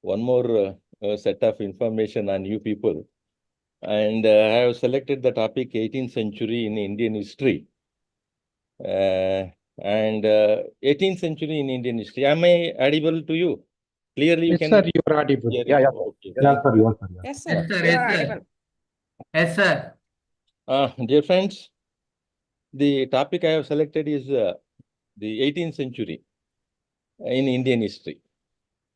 one more set of information on you people. And I have selected the topic 18th century in Indian history. And 18th century in Indian history. Am I audible to you? Clearly, you Yes, can sir, you are audible. hear Yeah, it. yeah. Okay, Yeah, thank sir, you. you are, sir. Yeah. Yes, Yes, sir. sir. You Yes, are sir. audible. Yes, sir. Dear friends, the topic I have selected is the 18th century in Indian history.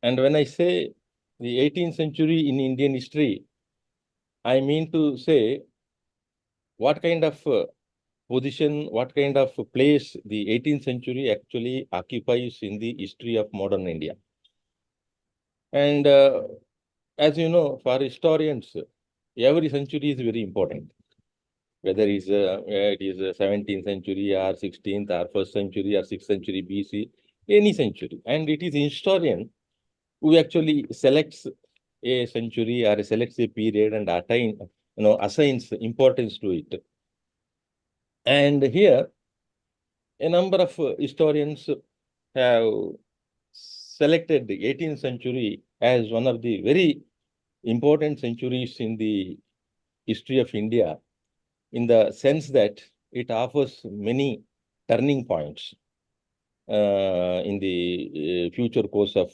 And when I say the 18th century in Indian history, I mean to say what kind of position, what kind of place the 18th century actually occupies in the history of modern India. And as you know, for historians, every century is very important. Whether it is 17th century or 16th or 1st century or 6th century BC, any century. And it is a historian who actually selects a century or selects a period and assigns importance to it. And here, a number of historians have selected the 18th century as one of the very important centuries in the history of India, in the sense that it offers many turning points in the future course of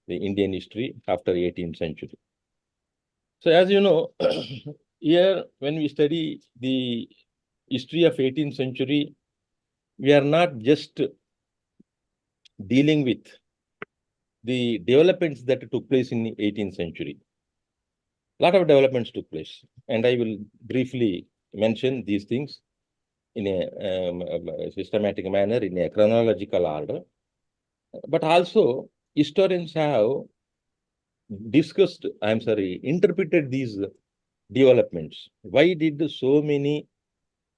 the Indian history after 18th century. So as you know, here when we study the history of 18th century, we are not just dealing with the developments that took place in the 18th century. A lot of developments took place, and I will briefly mention these things in a systematic manner, in a chronological order. But also, historians have interpreted these developments. Why did so many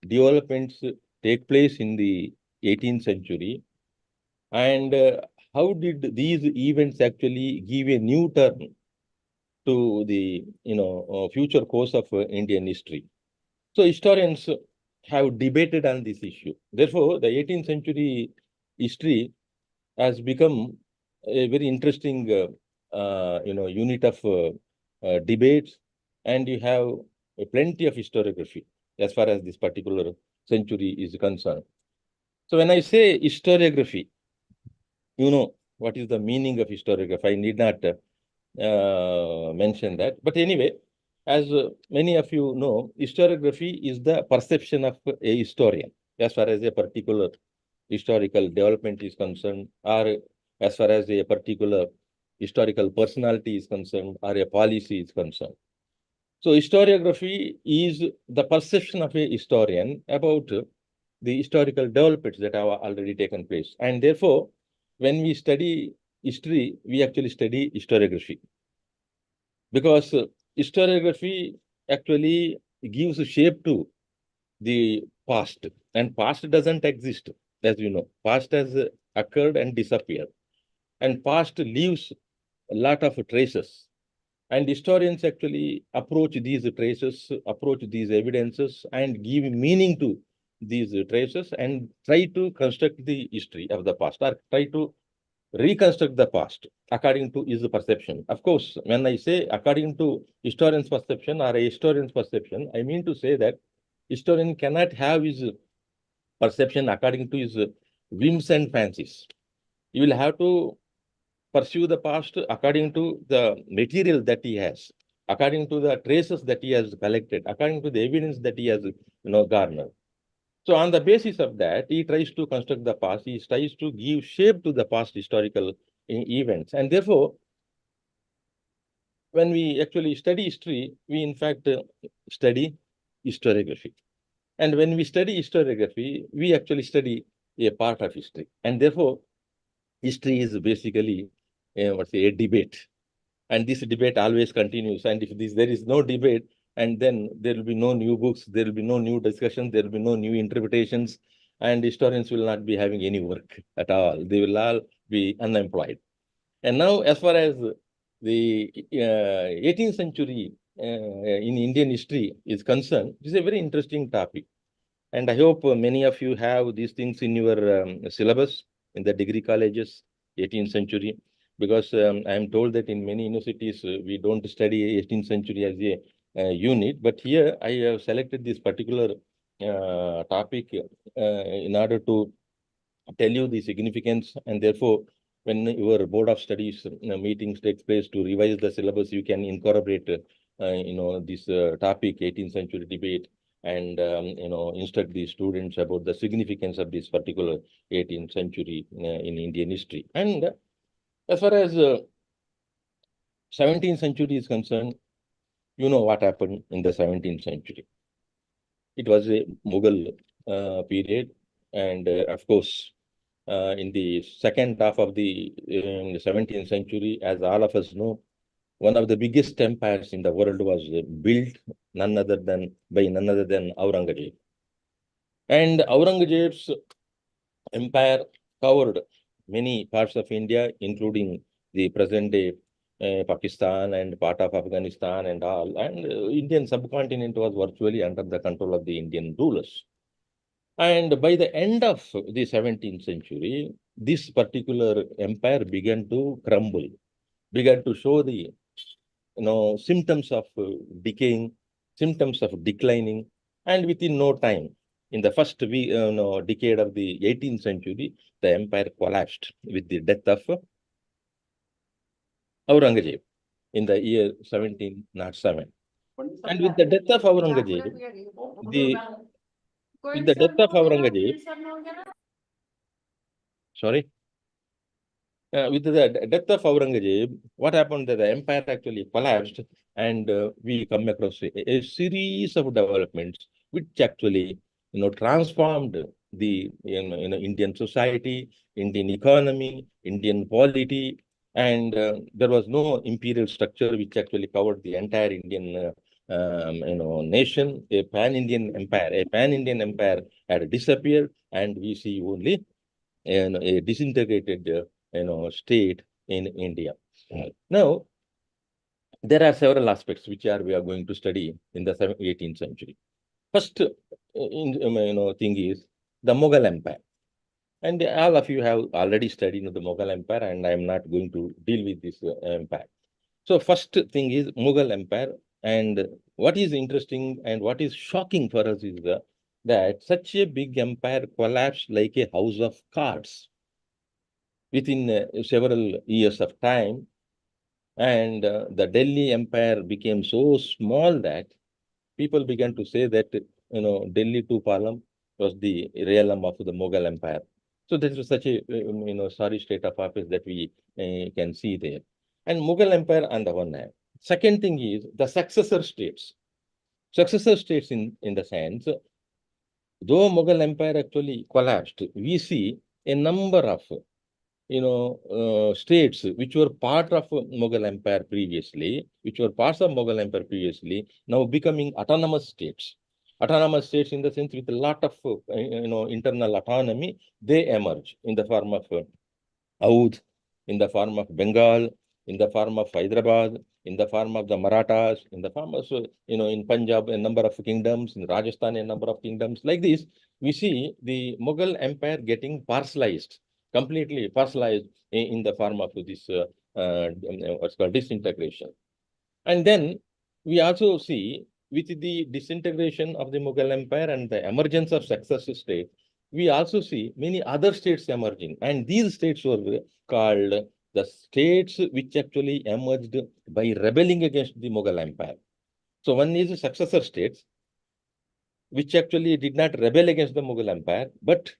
developments take place in the 18th century? And how did these events actually give a new turn to the future course of Indian history? So historians have debated on this issue. Therefore, the 18th century history has become a very interesting unit of debates, and you have plenty of historiography as far as this particular century is concerned. So when I say historiography, you know what is the meaning of historiography. I need not mention that. But anyway, as many of you know, historiography is the perception of a historian as far as a particular historical development is concerned, or as far as a particular historical personality is concerned, or a policy is concerned. So historiography is the perception of a historian about the historical developments that have already taken place. And therefore, when we study history, we actually study historiography. Because historiography actually gives shape to the past, and past doesn't exist, as you know. Past has occurred and disappeared, and past leaves a lot of traces. And historians actually approach these traces, approach these evidences, and give meaning to these traces and try to construct the history of the past, or try to reconstruct the past according to his perception. Of course, when I say according to historian's perception or a historian's perception, I mean to say that historian cannot have his perception according to his whims and fancies. You will have to pursue the past according to the material that he has, according to the traces that he has collected, according to the evidence that he has garnered. So on the basis of that, he tries to construct the past, he tries to give shape to the past historical events. And therefore, when we actually study history, we in fact study historiography. And when we study historiography, we actually study a part of history. And therefore, history is basically a debate. And this debate always continues. And if there is no debate, and then there will be no new books, there will be no new discussions, there will be no new interpretations, and historians will not be having any work at all. They will all be unemployed. And now, as far as the 18th century in Indian history is concerned, this is a very interesting topic. And I hope many of you have these things in your syllabus in the degree colleges, 18th century. because I am told that in many universities we don't study 18th century as a unit, but here I have selected this particular topic in order to tell you the significance, and therefore when your board of studies meetings takes place to revise the syllabus, you can incorporate this topic 18th century debate, and instruct the students about the significance of this particular 18th century in Indian history. And as far as 17th century is concerned, you know what happened in the 17th century. It was a Mughal period, and of course, in the second half of the 17th century, as all of us know, one of the biggest empires in the world was built by none other than Aurangzeb. And Aurangzeb's empire covered many parts of India, including the present-day Pakistan and part of Afghanistan and all. And Indian subcontinent was virtually under the control of the Indian rulers. And by the end of the 17th century, this particular empire began to crumble, began to show the symptoms of decaying, symptoms of declining, and within no time, in the first decade of the 18th century, the empire collapsed with the death of Aurangzeb in the year 1707. And with the death of Aurangzeb, sorry. With the death of Aurangzeb, what happened that the empire actually collapsed, and we come across a series of developments which actually transformed the Indian society, Indian economy, Indian polity, and there was no imperial structure which actually covered the entire Indian nation. A pan-Indian empire had disappeared, and we see only a disintegrated state in India. Now, there are several aspects which we are going to study in the 18th century. First thing is the Mughal Empire. And all of you have already studied the Mughal Empire, and I am not going to deal with this empire. So first thing is Mughal Empire. And what is interesting and what is shocking for us is that such a big empire collapsed like a house of cards within several years of time. And the Delhi Empire became so small that people began to say that, Delhi to Palam was the realm of the Mughal Empire. So this was such a, sorry state of affairs that we can see there. And Mughal Empire on the one hand. Second thing is the successor states. Successor states in the sense, though Mughal Empire actually collapsed, we see a number of states which were part of Mughal Empire previously, now becoming autonomous states. Autonomous states in the sense with a lot of, internal autonomy, they emerge in the form of Oudh, in the form of Bengal, in the form of Hyderabad, in the form of the Marathas, in the form of, in Punjab, a number of kingdoms, in Rajasthan, a number of kingdoms. Like this, we see the Mughal Empire getting parcelized, completely parcelized in the form of this what's called disintegration. And then we also see with the disintegration of the Mughal Empire and the emergence of successive states, we also see many other states emerging. And these states were called the states which actually emerged by rebelling against the Mughal Empire. So one is the successor states, which actually did not rebel against the Mughal Empire, but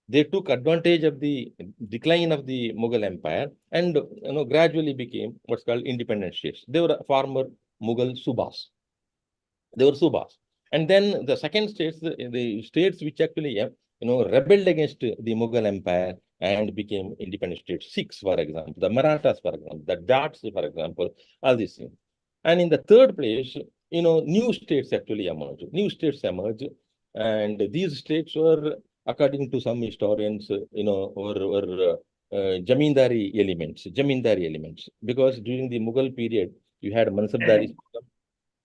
they took advantage of the decline of the Mughal Empire and gradually became what's called independent states. They were former Mughal Subas. They were Subas. And then the second states, the states which actually rebelled against the Mughal Empire and became independent states. Sikhs, for example, the Marathas, for example, the Jats, for example, all these things. And in the third place, new states actually emerged. New states emerged, and these states were, according to some historians, were jamindari elements. Because during the Mughal period, you had mansabdari system,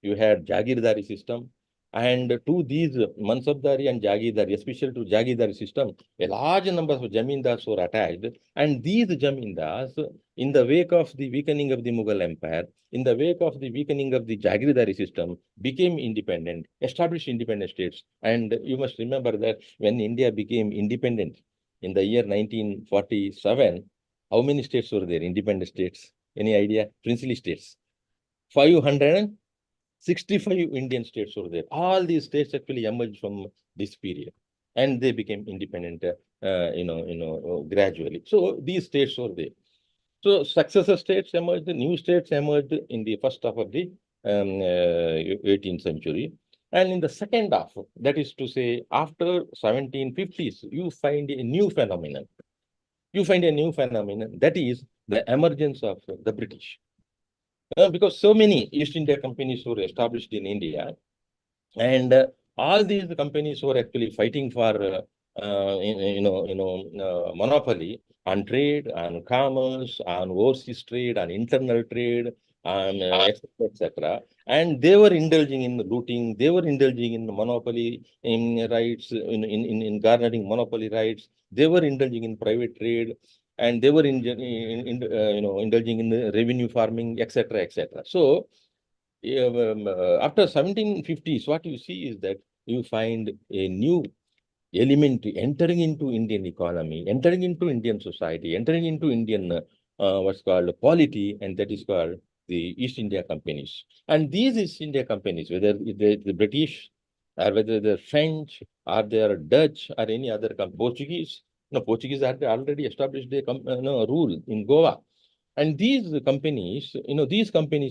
you had jagirdari system, And to these Mansabdari and Jagidari, especially to Jagidari system, a large number of Jamindars were attacked. And these Jamindars, in the wake of the weakening of the Mughal Empire, in the wake of the weakening of the Jagidari system, became independent, established independent states. And you must remember that when India became independent in the year 1947, how many states were there, independent states? Any idea? Princely states. 565 Indian states were there. All these states actually emerged from this period, and they became independent, gradually. So these states were there. So successor states emerged, new states emerged in the first half of the 18th century. And in the second half, that is to say, after 1750s, you find a new phenomenon. You find a new phenomenon, that is the emergence of the British. Because so many East India companies were established in India, and all these companies were actually fighting for monopoly on trade, on commerce, on overseas trade, on internal trade, on etc. etc. And they were indulging in looting, they were indulging in monopoly in rights, in garnering monopoly rights, they were indulging in private trade, and they were indulging in revenue farming, etc. etc. So after 1750s, what you see is that you find a new element entering into Indian economy, entering into Indian society, entering into Indian what's called polity, and that is called the East India companies. And these East India companies, whether the British or whether they're French or they're Dutch or any other Portuguese, no, Portuguese had already established their rule in Goa. And these companies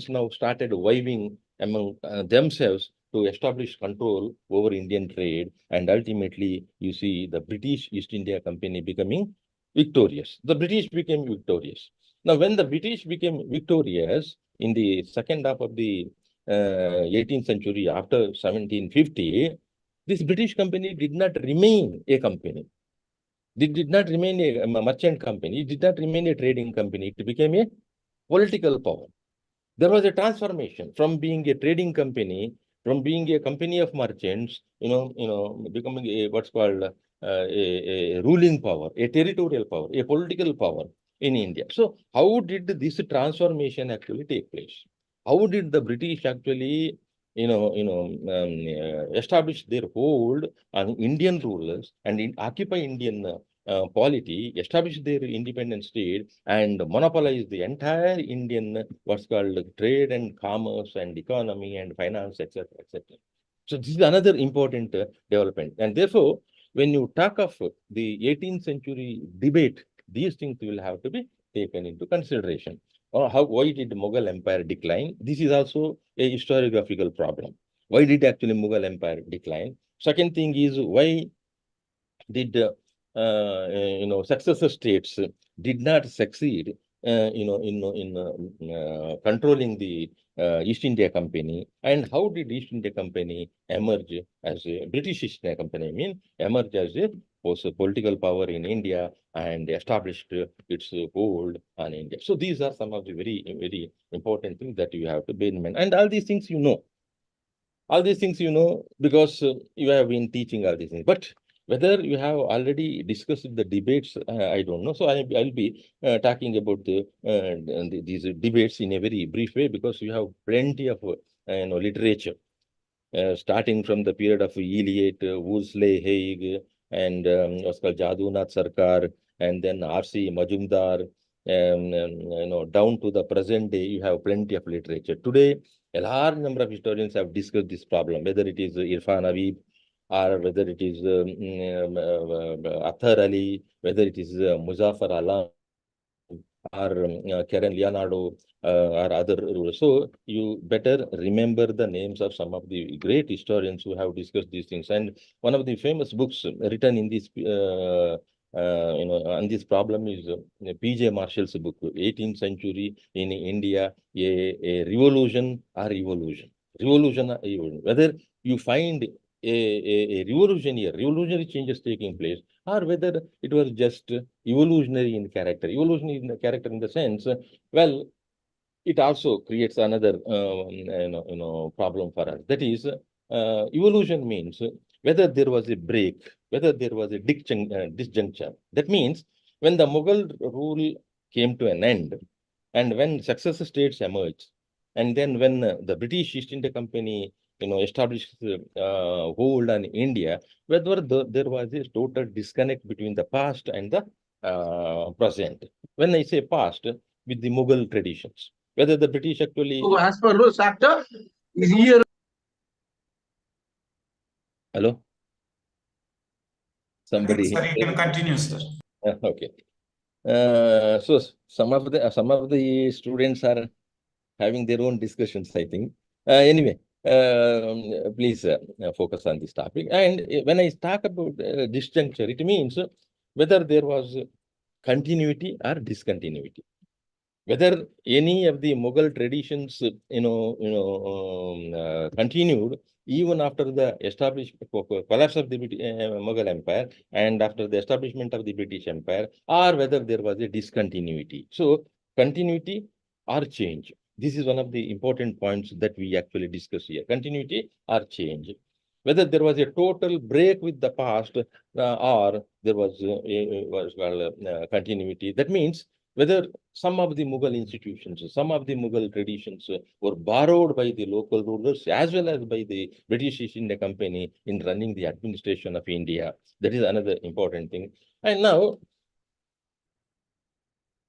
now started vying among themselves to establish control over Indian trade. And ultimately, you see the British East India Company becoming victorious. The British became victorious. Now, when the British became victorious in the second half of the 18th century, after 1750, this British company did not remain a company. It did not remain a merchant company. It did not remain a trading company. It became a political power. There was a transformation from being a trading company, from being a company of merchants, becoming a what's called a ruling power, a territorial power, a political power in India. So, how did this transformation actually take place? How did the British actually, establish their hold on Indian rulers and occupy Indian polity, establish their independent state, and monopolize the entire Indian what's called trade and commerce and economy and finance, etc., etc. So this is another important development. And therefore, when you talk of the 18th century debate, these things will have to be taken into consideration. Or why did Mughal Empire decline? This is also a historiographical problem. Why did actually Mughal Empire decline? Second thing is, why did successor states did not succeed in controlling the East India Company, and how did East India Company emerge as a British East India Company? I mean, emerge as a political power in India and established its hold on India. So these are some of the very, very important things that you have to bear in mind. And all these things all these things because you have been teaching all these things. But whether you have already discussed the debates, I don't know. So I'll be talking about these debates in a very brief way, because you have plenty of literature, starting from the period of Eliot, Wolseley, Haig, and what's called Jadunath Sarkar, and then R.C. Majumdar, down to the present day. You have plenty of literature. Today, a large number of historians have discussed this problem, whether it is Irfan Habib, or whether it is Athar Ali, whether it is Muzaffar Alam, or Karen Leonardo, or other rulers. So you better remember the names of some of the great historians who have discussed these things. And one of the famous books written in this, on this problem is P.J. Marshall's book, 18th Century in India, a revolution or evolution. Revolution or evolution. Whether you find a revolutionary changes taking place, or whether it was just evolutionary in character. Evolutionary in the character in the sense, well, it also creates another problem for us. That is, evolution means whether there was a break, whether there was a disjuncture. That means when the Mughal rule came to an end, and when successor states emerged, and then when the British East India Company, established hold on India, whether there was a total disconnect between the past and the present. When I say past, with the Mughal traditions, whether the British actually. So as per those factor, here. Hello? Somebody. Sir, you can continue, sir. Okay. So some of the students are having their own discussions, I think. Anyway, please focus on this topic. And when I talk about disjuncture, it means whether there was continuity or discontinuity. Whether any of the Mughal traditions, continued even after the collapse of the Mughal Empire and after the establishment of the British Empire, or whether there was a discontinuity. So, continuity or change. This is one of the important points that we actually discuss here. Continuity or change. Whether there was a total break with the past or there was continuity. That means whether some of the Mughal institutions, some of the Mughal traditions were borrowed by the local rulers as well as by the British East India Company in running the administration of India. That is another important thing. And now,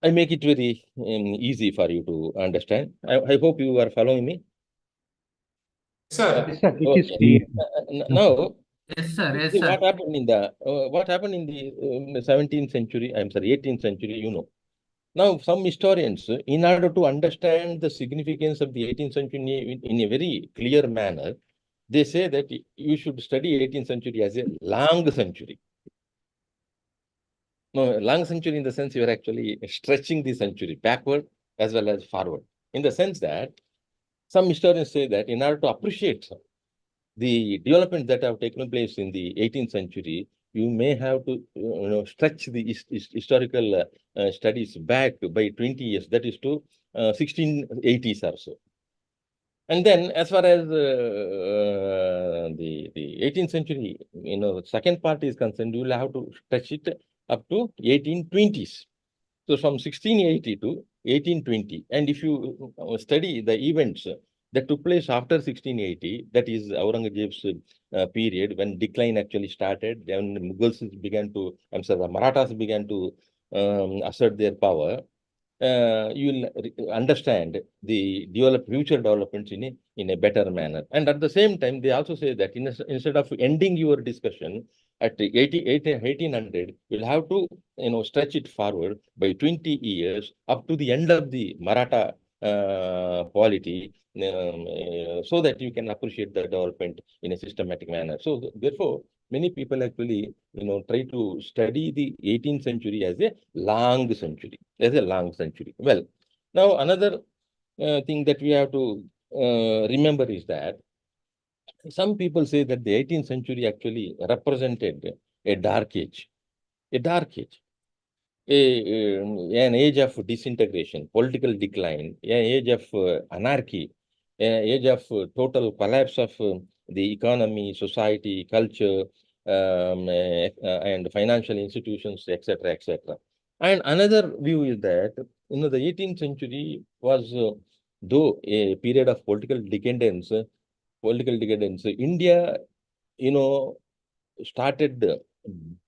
I make it very easy for you to understand. I hope you are following me. Sir, it is clear. Now, yes, sir. Yes, see, sir. what happened in the 17th century, I'm sorry, 18th century, Now, some historians, in order to understand the significance of the 18th century in a very clear manner, they say that you should study 18th century as a long century. No, long century in the sense you are actually stretching the century backward as well as forward. In the sense that some historians say that in order to appreciate the development that have taken place in the 18th century, you may have to stretch the historical studies back by 20 years, that is to 1680s or so. And then as far as the 18th century, second part is concerned, you will have to stretch it up to 1820s. So from 1680 to 1820. And if you study the events that took place after 1680, that is Aurangzeb's period when decline actually started, then the Mughals began to, the Marathas began to assert their power. You will understand the future developments in a better manner. And at the same time, they also say that instead of ending your discussion at 1800, you'll have to stretch it forward by 20 years up to the end of the Maratha polity, so that you can appreciate the development in a systematic manner. So therefore, many people actually try to study the 18th century as a long century, Well, now another thing that we have to remember is that some people say that the 18th century actually represented a dark age, an age of disintegration, political decline, an age of anarchy, an age of total collapse of the economy, society, culture, and financial institutions, etc., etc. And another view is that the 18th century was, though a period of political decadence, India, started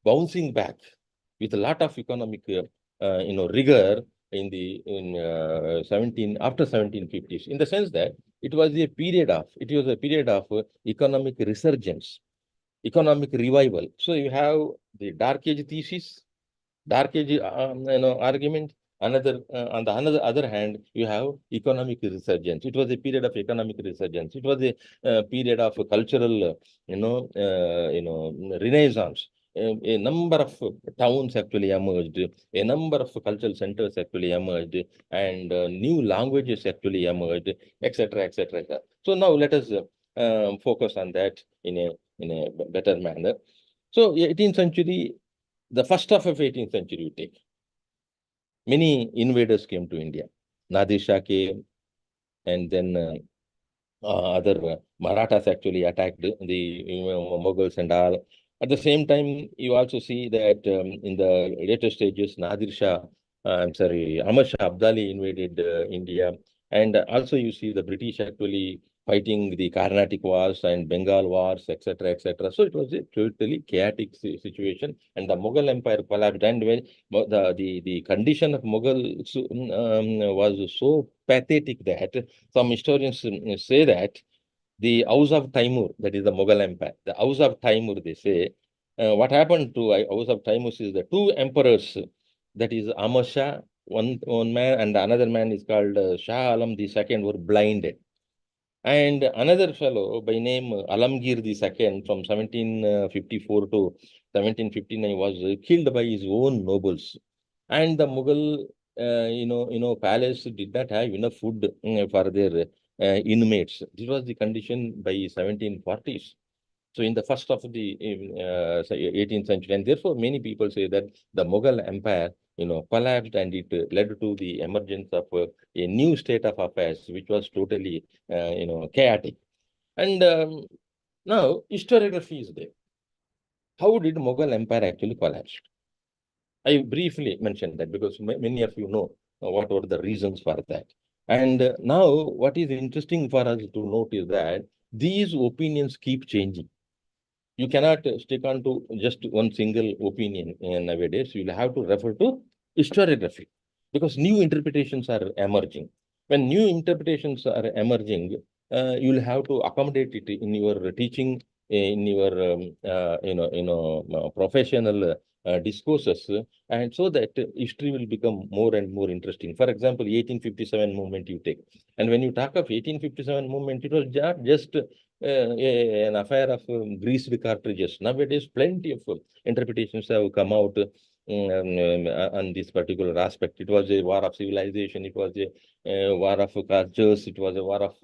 bouncing back with a lot of economic, rigor after 1750s, in the sense that it was a period of economic resurgence, economic revival. So you have the dark age thesis, dark age argument. On the other hand, you have economic resurgence. It was a period of economic resurgence. It was a period of cultural, renaissance. A number of towns actually emerged, a number of cultural centers actually emerged, and new languages actually emerged, etc., etc. So now let us focus on that in a better manner. So 18th century, the first half of 18th century you take, many invaders came to India. Nadir Shah came, and then other Marathas actually attacked the Mughals and all. At the same time, you also see that in the later stages, Nadir Shah, Ahmad Shah Abdali invaded India. And also you see the British actually fighting the Carnatic Wars and Bengal Wars, etc., etc. So it was a totally chaotic situation, and the Mughal Empire collapsed. And when the condition of Mughals was so pathetic that some historians say that the House of Timur, that is the Mughal Empire, the House of Timur, they say, what happened to House of Timur is the two emperors, that is Ahmad Shah, one man, and another man is called Shah Alam the second, were blinded. And another fellow by name Alamgir II from 1754 to 1759 was killed by his own nobles. And the Mughal, palace did not have enough food for their inmates. This was the condition by 1740s. So in the first of the 18th century, and therefore many people say that the Mughal Empire, collapsed, and it led to the emergence of a new state of affairs, which was totally, chaotic. And now historiography is there. How did Mughal Empire actually collapse? I briefly mentioned that because many of you know what were the reasons for that. And now what is interesting for us to note is that these opinions keep changing. You cannot stick on to just one single opinion nowadays. You'll have to refer to historiography because new interpretations are emerging. When new interpretations are emerging, you'll have to accommodate it in your teaching, in your professional discourses, and so that history will become more and more interesting. For example, 1857 movement you take, and when you talk of 1857 movement, it was just an affair of greased cartridges. Nowadays, plenty of interpretations have come out on this particular aspect. It was a war of civilization. It was a war of cultures. It was a war of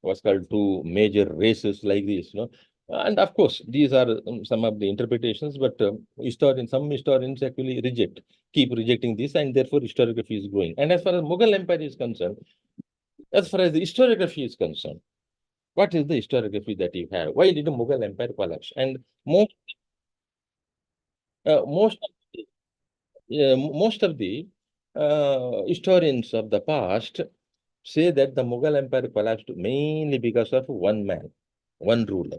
what's called two major races like this. And of course, these are some of the interpretations, but some historians actually keep rejecting this, and therefore historiography is growing. And as far as Mughal Empire is concerned, as far as the historiography is concerned, what is the historiography that you have? Why did the Mughal Empire collapse? And most uh, most of most of the historians of the past say that the Mughal Empire collapsed mainly because of one man, one ruler.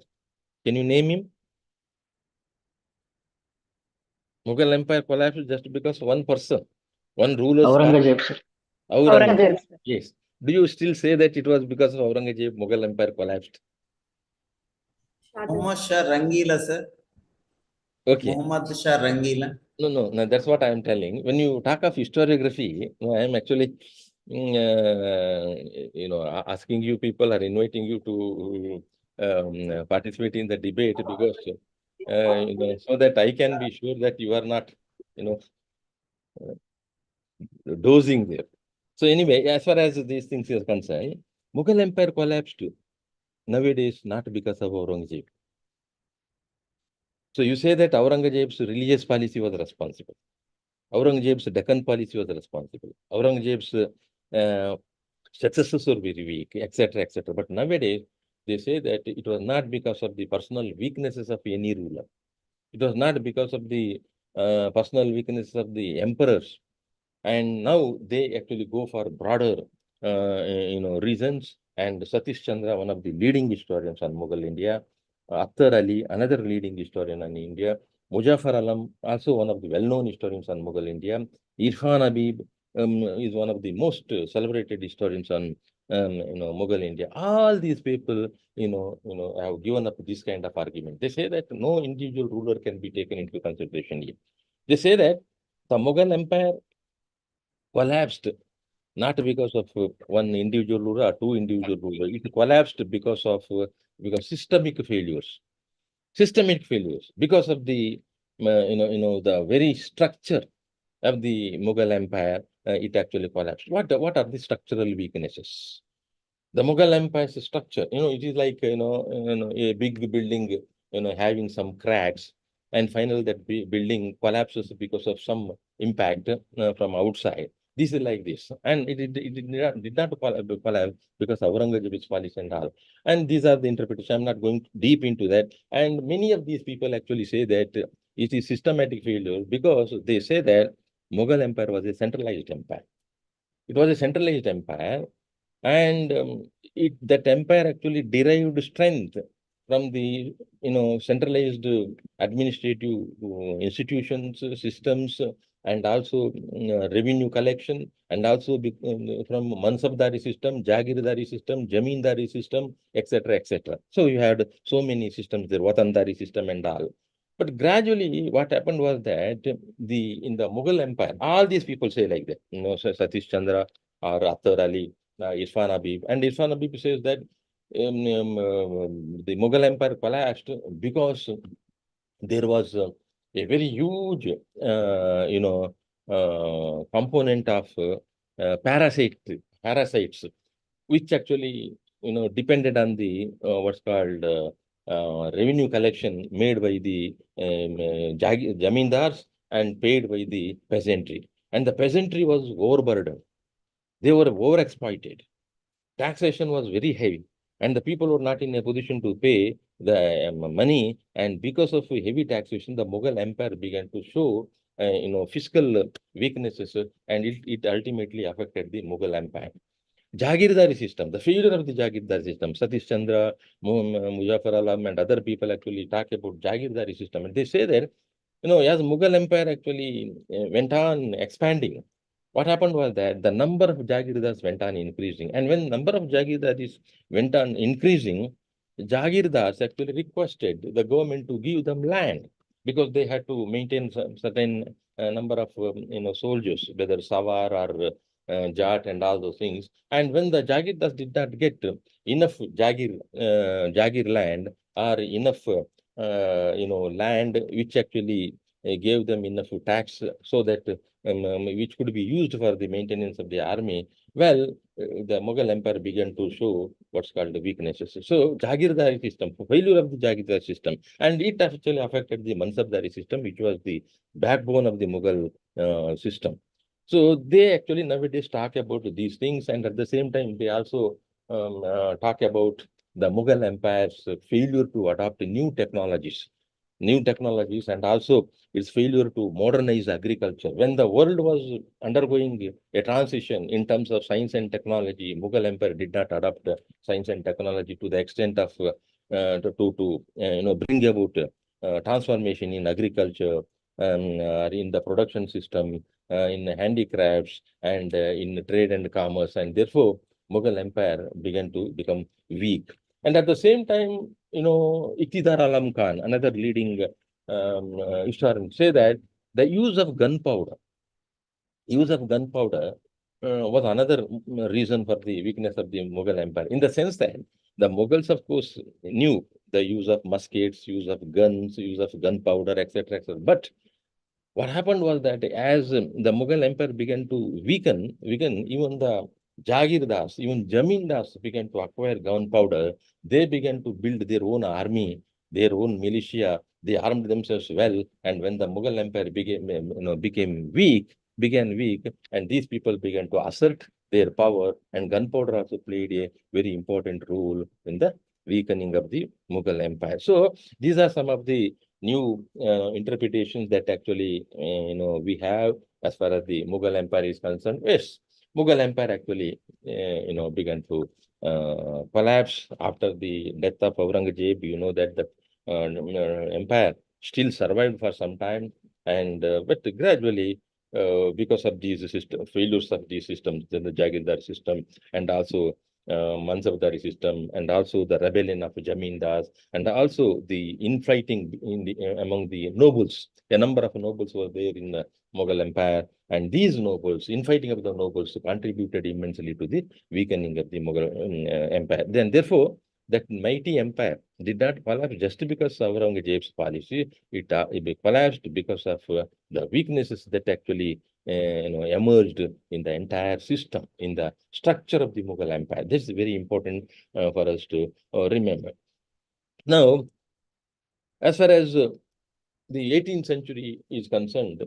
Can you name him? Mughal Empire collapsed just because one person, one ruler's Aurangzeb, sir. Aurangzeb. Aurangzeb. Yes. Do you still say that it was because of Aurangzeb Mughal Empire collapsed? Muhammad Shah Rangila, sir. Okay. Muhammad Shah Rangila. No, that's what I am telling. When you talk of historiography, I am actually, asking you people or inviting you to participate in the debate because, so that I can be sure that you are not, dozing there. So anyway, as far as these things are concerned, Mughal Empire collapsed nowadays not because of Aurangzeb. So you say that Aurangzeb's religious policy was responsible. Aurangzeb's Deccan policy was responsible. Aurangzeb's successors were very weak, etc., etc. But nowadays, they say that it was not because of the personal weaknesses of any ruler. It was not because of the personal weaknesses of the emperors. And now they actually go for broader, reasons. And Satish Chandra, one of the leading historians on Mughal India, Akhtar Ali, another leading historian on India, Muzaffar Alam, also one of the well-known historians on Mughal India, Irfan Habib is one of the most celebrated historians on Mughal India. All these people, have given up this kind of argument. They say that no individual ruler can be taken into consideration here. They say that the Mughal Empire collapsed not because of one individual ruler or two individual rulers. It collapsed because of systemic failures. Systemic failures because of the the very structure of the Mughal Empire. It actually collapsed. What are the structural weaknesses? The Mughal Empire's structure, it is like a big building, having some cracks, and finally that building collapses because of some impact from outside. This is like this, and it did not collapse because Aurangzeb's policy and all. And these are the interpretation. I'm not going deep into that. And many of these people actually say that it is systematic failure because they say that Mughal Empire was a centralized empire. It was a centralized empire, and that empire actually derived strength from the centralized administrative institutions, systems, and also revenue collection, and also from Mansabdari system, Jagirdari system, Jamindari system, etc., etc. So you had so many systems there, Watandari system and all. But gradually, what happened was that in the Mughal Empire, all these people say like that, Satish Chandra or Akhtar Ali, Irfan Habib, and Irfan Habib says that the Mughal Empire collapsed because there was a very huge, component of parasites, which actually, depended on the what's called revenue collection made by the jamindars and paid by the peasantry. And the peasantry was overburdened. They were overexploited. Taxation was very heavy, and the people were not in a position to pay the money. And because of heavy taxation, the Mughal Empire began to show, fiscal weaknesses, and it ultimately affected the Mughal Empire. Jagirdari system, the failure of the Jagirdari system. Satish Chandra, Muzaffar Alam, and other people actually talk about Jagirdari system, and they say that, as Mughal Empire actually went on expanding, what happened was that the number of Jagirdars went on increasing. And when number of Jagirdars went on increasing, Jagirdars actually requested the government to give them land because they had to maintain some certain number of soldiers, whether Savar or Jat and all those things. And when the Jagirdars did not get enough Jagir land or enough land which actually gave them enough tax so that which could be used for the maintenance of the army. Well, the Mughal Empire began to show what's called the weaknesses. So, Jagirdari system, failure of the Jagirdari system, and it actually affected the Mansabdari system, which was the backbone of the Mughal system. So, they actually nowadays talk about these things, and at the same time, they also talk about the Mughal Empire's failure to adopt new technologies, and also its failure to modernize agriculture. When the world was undergoing a transition in terms of science and technology, Mughal Empire did not adopt science and technology to the extent of bring about transformation in agriculture, in the production system, in handicrafts, and in trade and commerce, and therefore Mughal Empire began to become weak. And at the same time, Iqtidar Alam Khan, another leading historian, say that the use of gunpowder was another reason for the weakness of the Mughal Empire, in the sense that the Mughals, of course, knew the use of muskets, use of guns, use of gunpowder, etc., etc. But what happened was that as the Mughal Empire began to weaken, even the Jagirdars, even Jamindars began to acquire gunpowder. They began to build their own army, their own militia. They armed themselves well. And when the Mughal Empire began weak, and these people began to assert their power, and gunpowder also played a very important role in the weakening of the Mughal Empire. So these are some of the new interpretations that actually we have as far as the Mughal Empire is concerned. Yes, Mughal Empire actually began to collapse after the death of Aurangzeb. You know that the empire still survived for some time, and but gradually because of these failures of these systems, the Jagirdar system, and also Mansabdari system, and also the rebellion of Jamindars, and also the infighting among the nobles. A number of nobles were there in the Mughal Empire, and these nobles, infighting of the nobles, contributed immensely to the weakening of the Mughal Empire. Then, therefore, that mighty empire did not collapse just because of Aurangzeb's policy. It collapsed because of the weaknesses that actually emerged in the entire system, in the structure of the Mughal Empire. This is very important for us to remember. Now, as far as the 18th century is concerned,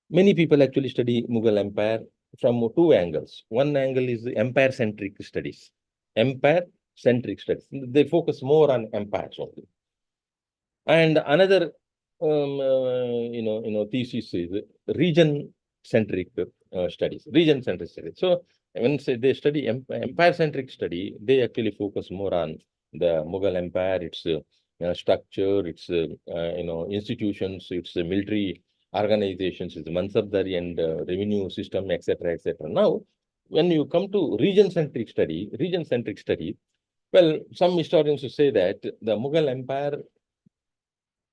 many people actually study Mughal Empire from two angles. One angle is the empire-centric studies. Empire-centric studies. They focus more on empires only. And another, thesis is region-centric studies. Region-centric studies. So when say they study empire-centric study, they actually focus more on the Mughal Empire, its structure, its institutions, its military organizations, its Mansabdari and revenue system, etc., etc. Now, when you come to region-centric study, well, some historians say that the Mughal Empire,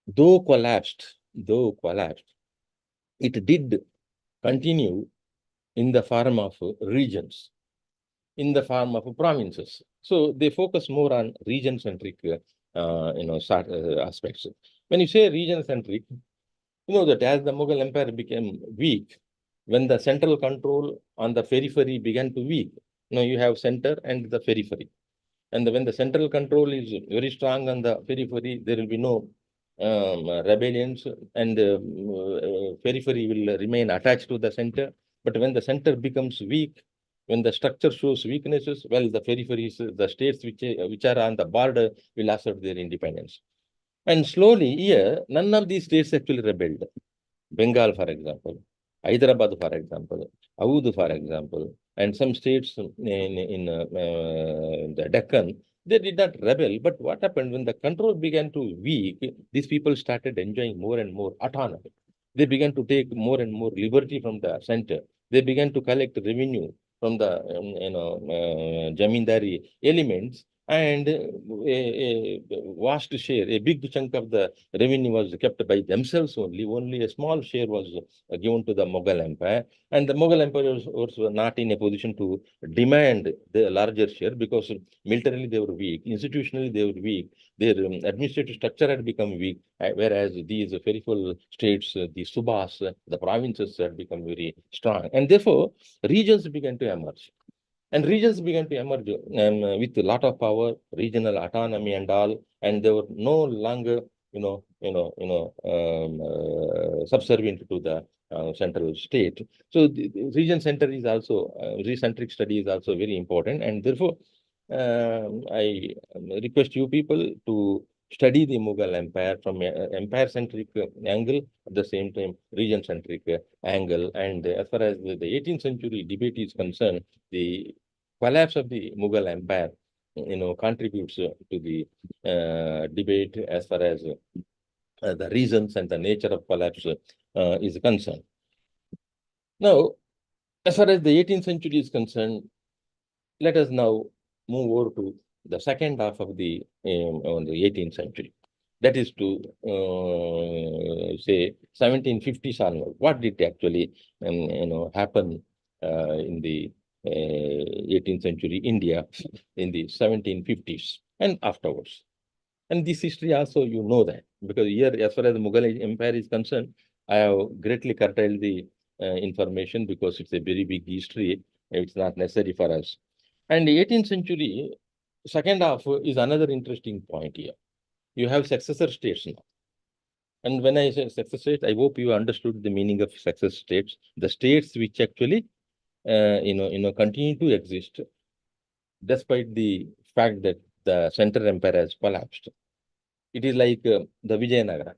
though collapsed, it did continue in the form of regions, in the form of provinces. So they focus more on region-centric, aspects. When you say region-centric, you know that as the Mughal Empire became weak, when the central control on the periphery began to weak, you have center and the periphery. And when the central control is very strong on the periphery, there will be no rebellions, and periphery will remain attached to the center. But when the center becomes weak, when the structure shows weaknesses, well, the peripheries, the states which are on the border will assert their independence. And slowly, here, none of these states actually rebelled. Bengal, for example, Hyderabad, for example, Aoudh, for example, and some states in the Deccan, they did not rebel. But what happened when the control began to weak, these people started enjoying more and more autonomy. They began to take more and more liberty from the center. They began to collect revenue from the jamindari elements, and a vast share, a big chunk of the revenue was kept by themselves only. Only a small share was given to the Mughal Empire, and the Mughal Empire was also not in a position to demand the larger share because militarily they were weak, institutionally they were weak, their administrative structure had become weak, whereas these peripheral states, the subas, the provinces had become very strong, and therefore regions began to emerge. And regions began to emerge with a lot of power, regional autonomy and all, and they were no longer, subservient to the central state. So the region center is also, region-centric study is also very important, and therefore I request you people to study the Mughal Empire from an empire-centric angle, at the same time region-centric angle. And as far as the 18th century debate is concerned, the collapse of the Mughal Empire, contributes to the debate as far as the reasons and the nature of collapse is concerned. Now, as far as the 18th century is concerned, let us now move over to the second half of the 18th century. That is to say 1750s onward. What did actually happen in the 18th century India in the 1750s and afterwards? And this history also, you know that, because here, as far as the Mughal Empire is concerned, I have greatly curtailed the information because it's a very big history. It's not necessary for us. And the 18th century, second half is another interesting point here. You have successor states now. And when I say successor states, I hope you understood the meaning of successor states. The states which actually, continue to exist despite the fact that the central empire has collapsed. It is like the Vijayanagara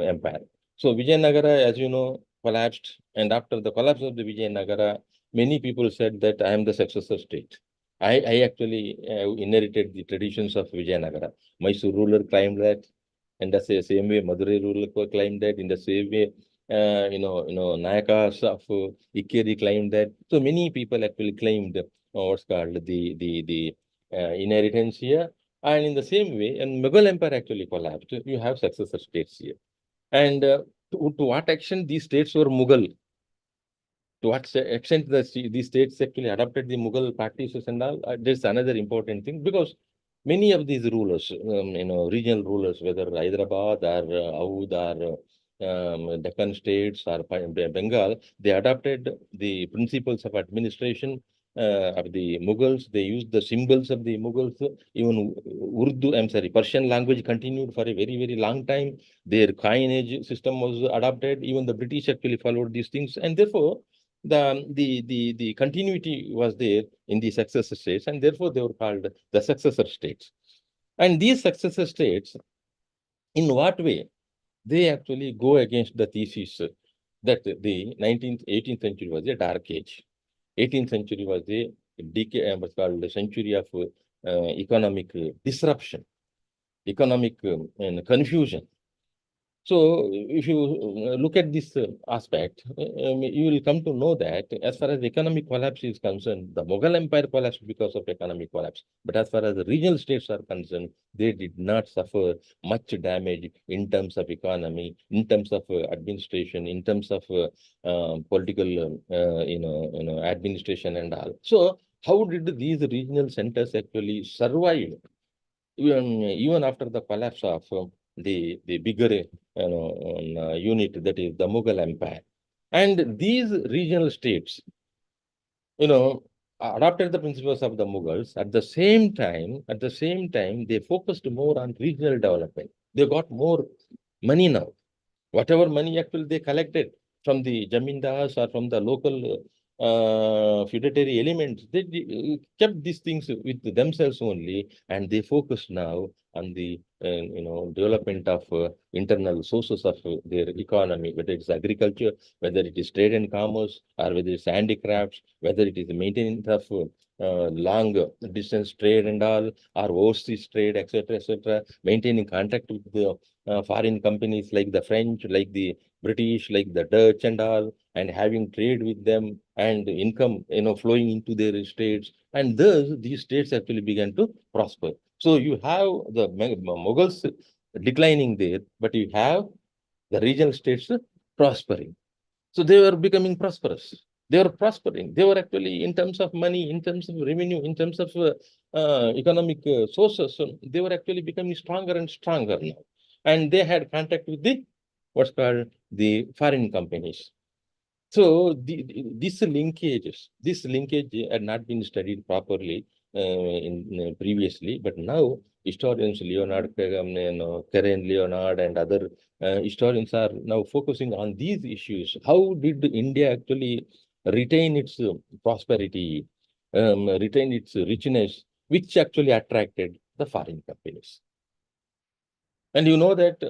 empire. So Vijayanagara, as you know, collapsed, and after the collapse of the Vijayanagara, many people said that I am the successor state. I actually inherited the traditions of Vijayanagara. Mysore ruler claimed that, and the same way Madurai ruler claimed that. In the same way, Nayakas of Ikkeri claimed that. So many people actually claimed what's called the inheritance here. And in the same way, and Mughal Empire actually collapsed. You have successor states here. And to what extent these states were Mughal? To what extent these states actually adopted the Mughal practices and all? There's another important thing, because many of these rulers, regional rulers, whether Hyderabad or Aoudh or Deccan states or Bengal, they adopted the principles of administration of the Mughals. They used the symbols of the Mughals. Even Persian language continued for a very, very long time. Their coinage system was adopted. Even the British actually followed these things. And therefore, the continuity was there in the successor states, and therefore they were called the successor states. And these successor states, in what way they actually go against the thesis that the 19th, 18th century was a dark age. 18th century was a decade, what's called the century of economic disruption, economic and confusion. So if you look at this aspect, you will come to know that as far as economic collapse is concerned, the Mughal Empire collapsed because of economic collapse. But as far as the regional states are concerned, they did not suffer much damage in terms of economy, in terms of administration, in terms of political, administration and all. So how did these regional centers actually survive even after the collapse of the bigger unit, that is the Mughal Empire? And these regional states, adopted the principles of the Mughals. At the same time, they focused more on regional development. They got more money now. Whatever money actually they collected from the jamindars or from the local feudatory elements, they kept these things with themselves only, and they focused now on the development of internal sources of their economy, whether it's agriculture, whether it is trade and commerce, or whether it's handicrafts, whether it is the maintenance of long distance trade and all, or overseas trade, etc., maintaining contact with the foreign companies like the French, like the British, like the Dutch and all, and having trade with them, and income, flowing into their states. And thus, these states actually began to prosper. So you have the Mughals declining there, but you have the regional states prospering. So they were becoming prosperous. They were prospering. They were actually, in terms of money, in terms of revenue, in terms of economic sources, so they were actually becoming stronger and stronger now. And they had contact with the what's called the foreign companies. So this linkage had not been studied properly previously, but now historians Karen Leonard and other historians are now focusing on these issues. How did India actually retain its prosperity, retain its richness, which actually attracted the foreign companies? And you know that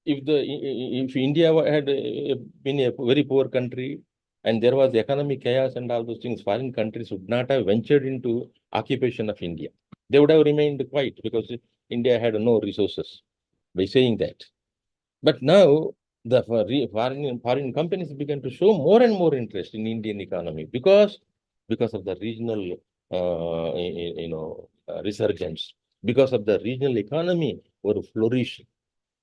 if India had been a very poor country and there was economic chaos and all those things, foreign countries would not have ventured into occupation of India. They would have remained quiet because India had no resources, by saying that. But now the foreign companies began to show more and more interest in Indian economy because of the regional resurgence, because of the regional economy were flourishing.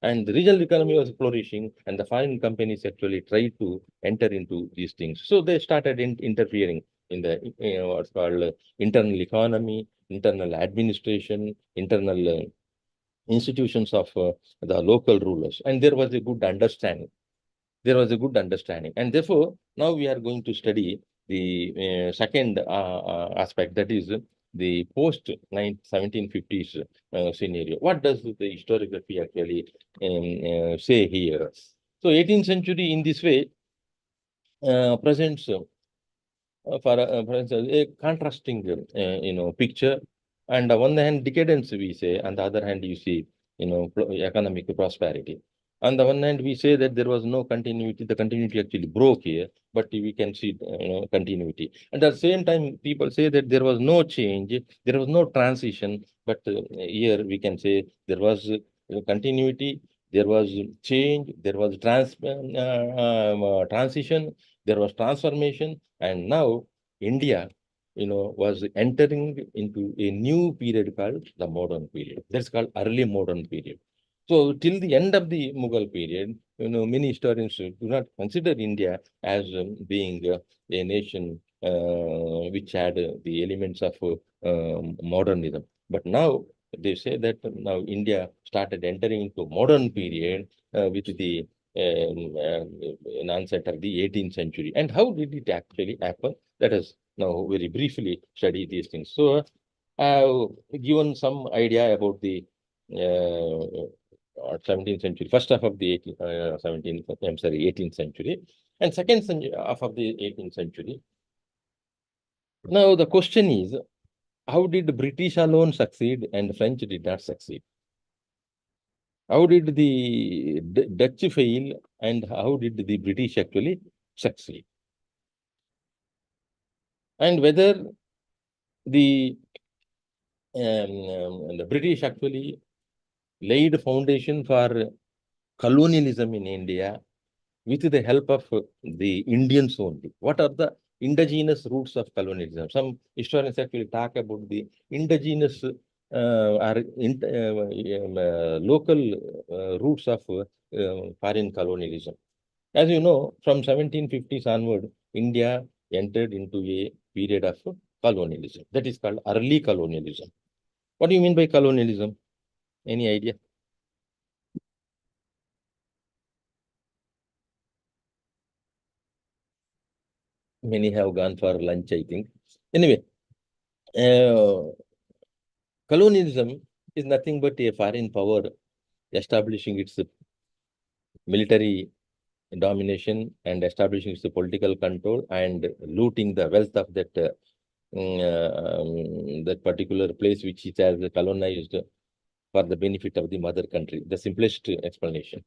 And the regional economy was flourishing, and the foreign companies actually tried to enter into these things. So they started interfering in the what's called internal economy, internal administration, internal institutions of the local rulers. And there was a good understanding. And therefore, now we are going to study the second aspect, that is the post 1750s scenario. What does the historiography actually say here? So 18th century in this way presents for instance, a contrasting picture. And on the hand, decadence we say, on the other hand, you see economic prosperity. On the one hand, we say that there was no continuity. The continuity actually broke here, but we can see continuity. And at the same time, people say that there was no change, there was no transition. But here we can say there was continuity, there was change, there was transition, there was transformation, and now India, was entering into a new period called the modern period. That's called early modern period. So till the end of the Mughal period, many historians do not consider India as being a nation which had the elements of modernism. But now they say that now India started entering into modern period with the onset of the 18th century. And how did it actually happen? Let us now very briefly study these things. So I have given some idea about the or 17th century, first half of the 18th century, and second half of the 18th century. Now the question is, how did British alone succeed and French did not succeed? How did the Dutch fail and how did the British actually succeed? And whether the British actually laid foundation for colonialism in India with the help of the Indians only. What are the indigenous roots of colonialism? Some historians actually talk about the indigenous local roots of foreign colonialism. As you know, from 1750s onward, India entered into a period of colonialism. That is called early colonialism. What do you mean by colonialism? Any idea? Many have gone for lunch, I think. Anyway, colonialism is nothing but a foreign power establishing its military domination and establishing its political control and looting the wealth of that that particular place which it has colonized for the benefit of the mother country. The simplest explanation.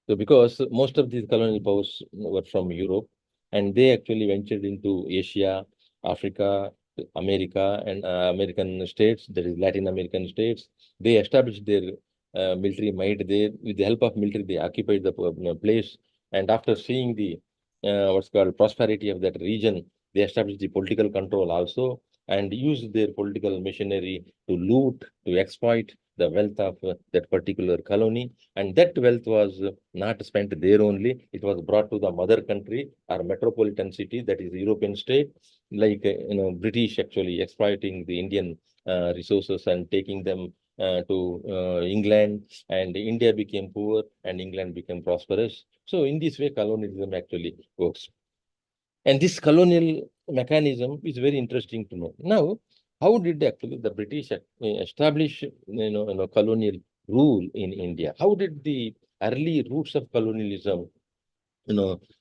So because most of these colonial powers were from Europe, and they actually ventured into Asia, Africa, America, and American states, that is Latin American states. They established their military might there. With the help of military, they occupied the place. And after seeing the what's called prosperity of that region, they established the political control also and used their political machinery to loot, to exploit the wealth of that particular colony. And that wealth was not spent there only. It was brought to the mother country or metropolitan city, that is European state, like British actually exploiting the Indian resources and taking them to England, and India became poor and England became prosperous. So in this way, colonialism actually works. And this colonial mechanism is very interesting to know. Now, how did actually the British establish colonial rule in India? How did the early roots of colonialism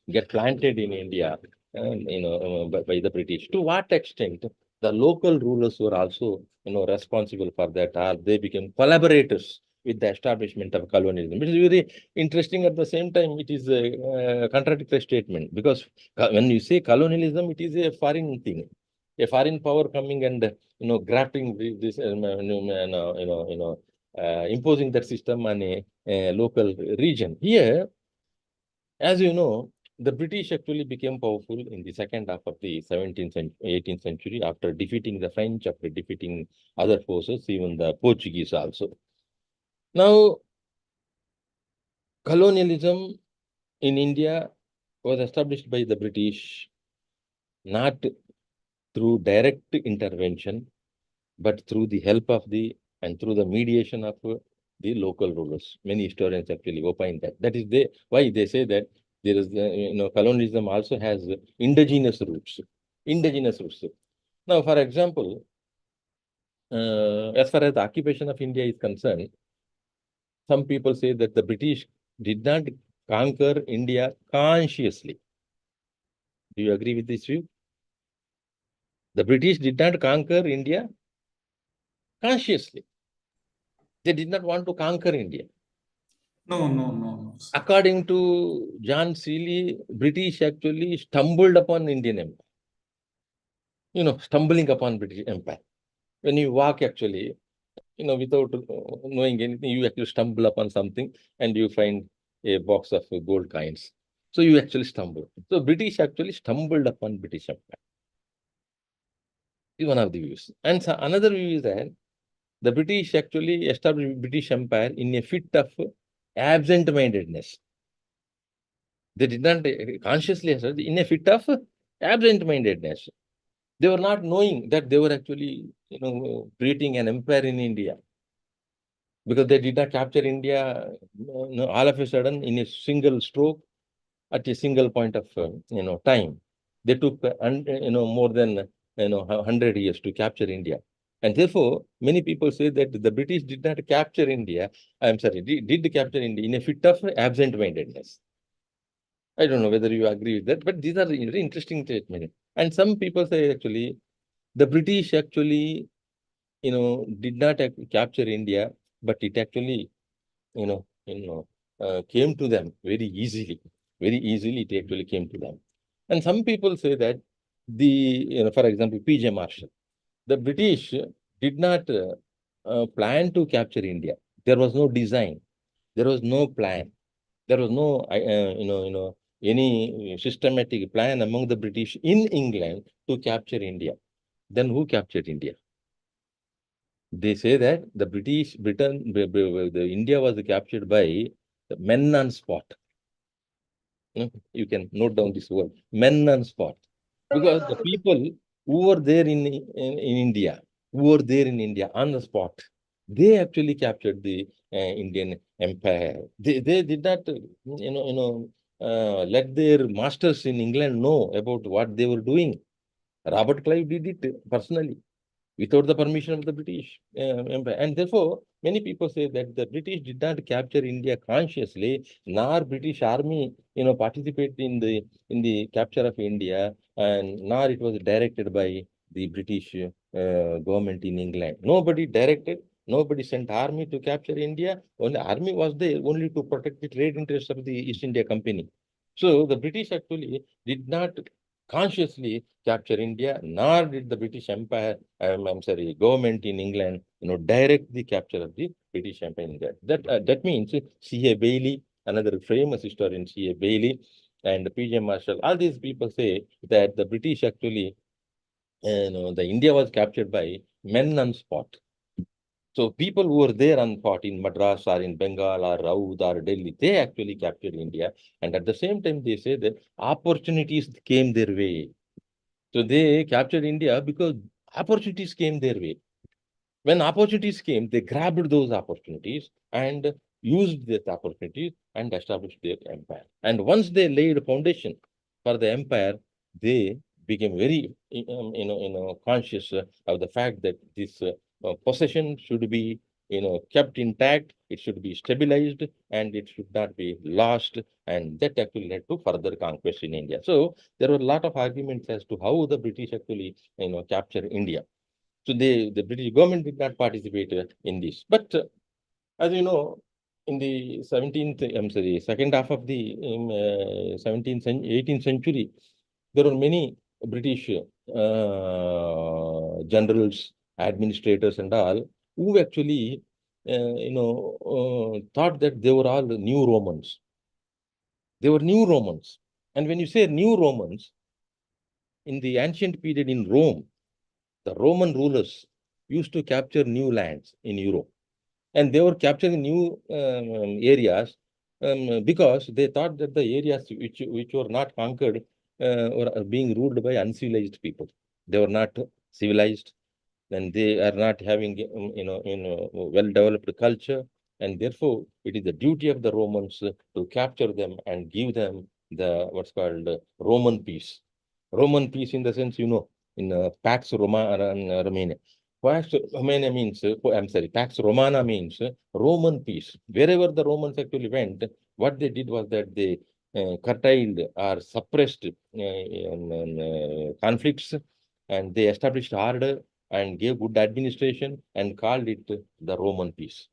get planted in India by the British? To what extent the local rulers were also responsible for that, or they became collaborators with the establishment of colonialism? It is very interesting. At the same time, it is a contradictory statement, because when you say colonialism, it is a foreign thing, a foreign power coming and grafting this, imposing that system on a local region. Here, as you know, the British actually became powerful in the second half of the 17th and 18th century after defeating the French, after defeating other forces, even the Portuguese also. Now, colonialism in India was established by the British not through direct intervention, but through the help of and through the mediation of the local rulers. Many historians actually opine that. That is why they say that there is, colonialism also has indigenous roots. Indigenous roots. Now, for example, as far as the occupation of India is concerned, some people say that the British did not conquer India consciously. Do you agree with this view? The British did not conquer India consciously. They did not want to conquer India. No. According to John Seeley, British actually stumbled upon Indian Empire. Stumbling upon British Empire. When you walk actually, without knowing anything, you actually stumble upon something and you find a box of gold coins. So you actually stumble. So British actually stumbled upon British Empire. Is one of the views. And so another view is that the British actually established British Empire in a fit of absent-mindedness. They did not consciously establish in a fit of absent-mindedness. They were not knowing that they were actually, creating an empire in India, because they did not capture India, all of a sudden in a single stroke at a single point of, time. They took, more than 100 years to capture India. And therefore, many people say that the British did not capture India, I'm sorry, did capture India in a fit of absent-mindedness. I don't know whether you agree with that, but these are very interesting statements. And some people say actually, the British actually, did not capture India, but it actually, came to them very easily. Very easily, it actually came to them. And some people say that for example, P.J. Marshall, the British did not plan to capture India. There was no design. There was no plan. There was no, any systematic plan among the British in England to capture India. Then who captured India? They say that the the India was captured by the men on spot. You can note down this word, men on spot. Because the people who were there in India, on the spot, they actually captured the Indian empire. They did not, let their masters in England know about what they were doing. Robert Clive did it personally without the permission of the British Empire. And therefore, many people say that the British did not capture India consciously, nor British army, participate in the capture of India, and nor it was directed by the British government in England. Nobody directed. Nobody sent army to capture India. Only army was there only to protect the trade interests of the East India Company. So the British actually did not consciously capture India, nor did the British Empire, I'm sorry, government in England, direct the capture of the British Empire in India. That means C.A. Bailey, another famous historian, C.A. Bailey, and P.J. Marshall, all these people say that the British actually, the India was captured by men on spot. So people who were there on spot in Madras or in Bengal or Raud or Delhi, they actually captured India. And at the same time, they say that opportunities came their way. So they captured India because opportunities came their way. When opportunities came, they grabbed those opportunities and used these opportunities and established their empire. And once they laid a foundation for the empire, they became very, conscious of the fact that this possession should be, kept intact. It should be stabilized, and it should not be lost. And that actually led to further conquest in India. So there were a lot of arguments as to how the British actually, captured India. So the British government did not participate in this. But as you know, in the 17th, I'm sorry, second half of the 17th, 18th century, there were many British generals, administrators, and all who actually, thought that they were all new Romans. They were new Romans. And when you say new Romans, in the ancient period in Rome, the Roman rulers used to capture new lands in Europe. And they were capturing new areas because they thought that the areas which were not conquered were being ruled by uncivilized people. They were not civilized, and they are not having well-developed culture. And therefore, it is the duty of the Romans to capture them and give them the what's called Roman peace. Roman peace in the sense, in Pax Romana. Pax Romana means, I'm sorry, Pax Romana means Roman peace. Wherever the Romans actually went, what they did was that they curtailed or suppressed conflicts, and they established order and gave good administration and called it the Roman peace.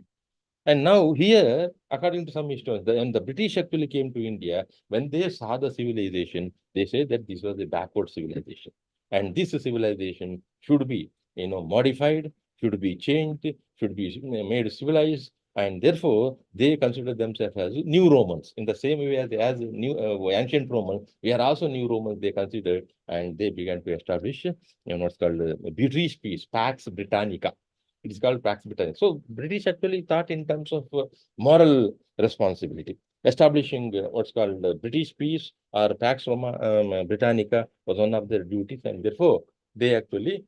And now here, according to some historians, and the British actually came to India, when they saw the civilization, they say that this was a backward civilization. And this civilization should be, modified, should be changed, should be made civilized. And therefore, they consider themselves as new Romans. In the same way as new ancient Romans, we are also new Romans, they considered, and they began to establish what's called British peace, Pax Britannica. It is called Pax Britannica. So British actually thought in terms of moral responsibility. Establishing what's called British peace or Pax Britannica was one of their duties, and therefore they actually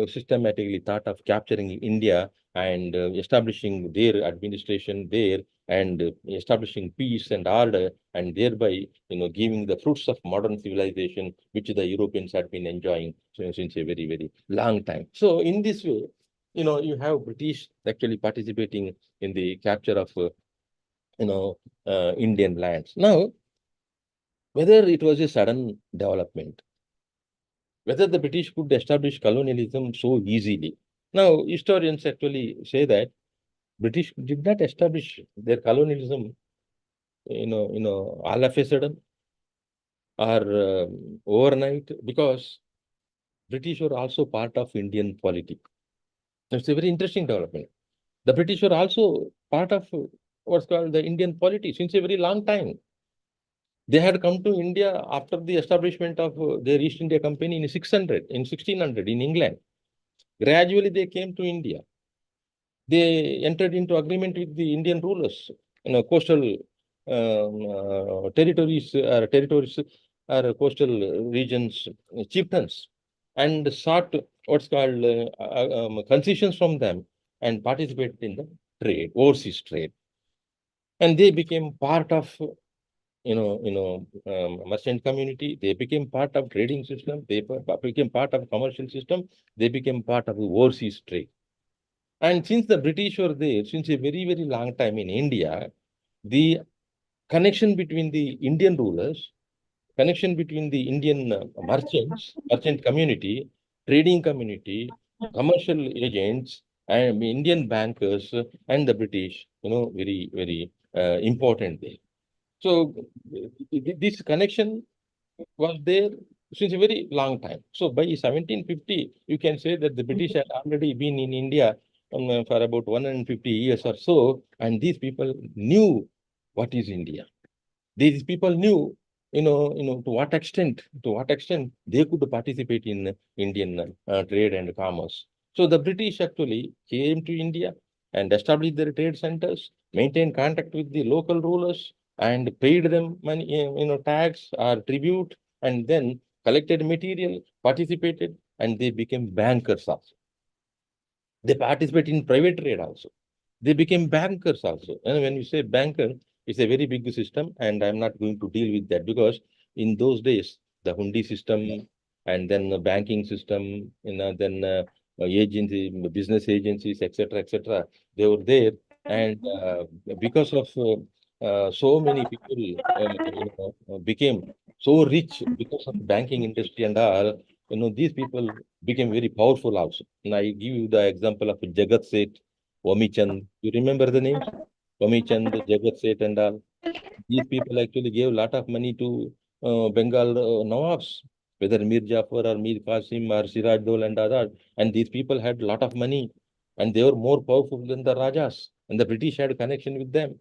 systematically thought of capturing India and establishing their administration there, and establishing peace and order, and thereby giving the fruits of modern civilization which the Europeans had been enjoying since a very, very long time. So in this way, you have British actually participating in the capture of, Indian lands. Now, whether it was a sudden development, whether the British could establish colonialism so easily. Now, historians actually say that British did not establish their colonialism, all of a sudden or overnight, because British were also part of Indian politics. It's a very interesting development. The British were also part of what's called the Indian polity since a very long time. They had come to India after the establishment of their East India Company in 1600 in England. Gradually, they came to India. They entered into agreement with the Indian rulers, coastal territories or coastal regions, chieftains, and sought what's called concessions from them and participated in the trade, overseas trade. And they became part of merchant community. They became part of trading system. They became part of commercial system. They became part of the overseas trade. And since the British were there, since a very, very long time in India, the connection between the Indian rulers, connection between the Indian merchant community, trading community, commercial agents, and Indian bankers and the British, very, very important there. So this connection was there since a very long time. So by 1750, you can say that the British had already been in India for about 150 years or so, and these people knew what is India. These people knew, to what extent they could participate in Indian trade and commerce. So the British actually came to India and established their trade centers, maintained contact with the local rulers, and paid them money, tax or tribute, and then collected material, participated, and they became bankers also. They participate in private trade also. They became bankers also. And when you say banker, it's a very big system, and I'm not going to deal with that because in those days, the hundi system and then the banking system, then agency, business agencies, etc., they were there. And because of so many people became so rich because of the banking industry and all, these people became very powerful also. And I give you the example of Jagat Seth, Wamichand. You remember the names? Wamichand, Jagat Seth and all. These people actually gave a lot of money to Bengal Nawabs, whether Mir Jafar or Mir Qasim or Siraj Dol and other. And these people had a lot of money and they were more powerful than the Rajas. And the British had a connection with them.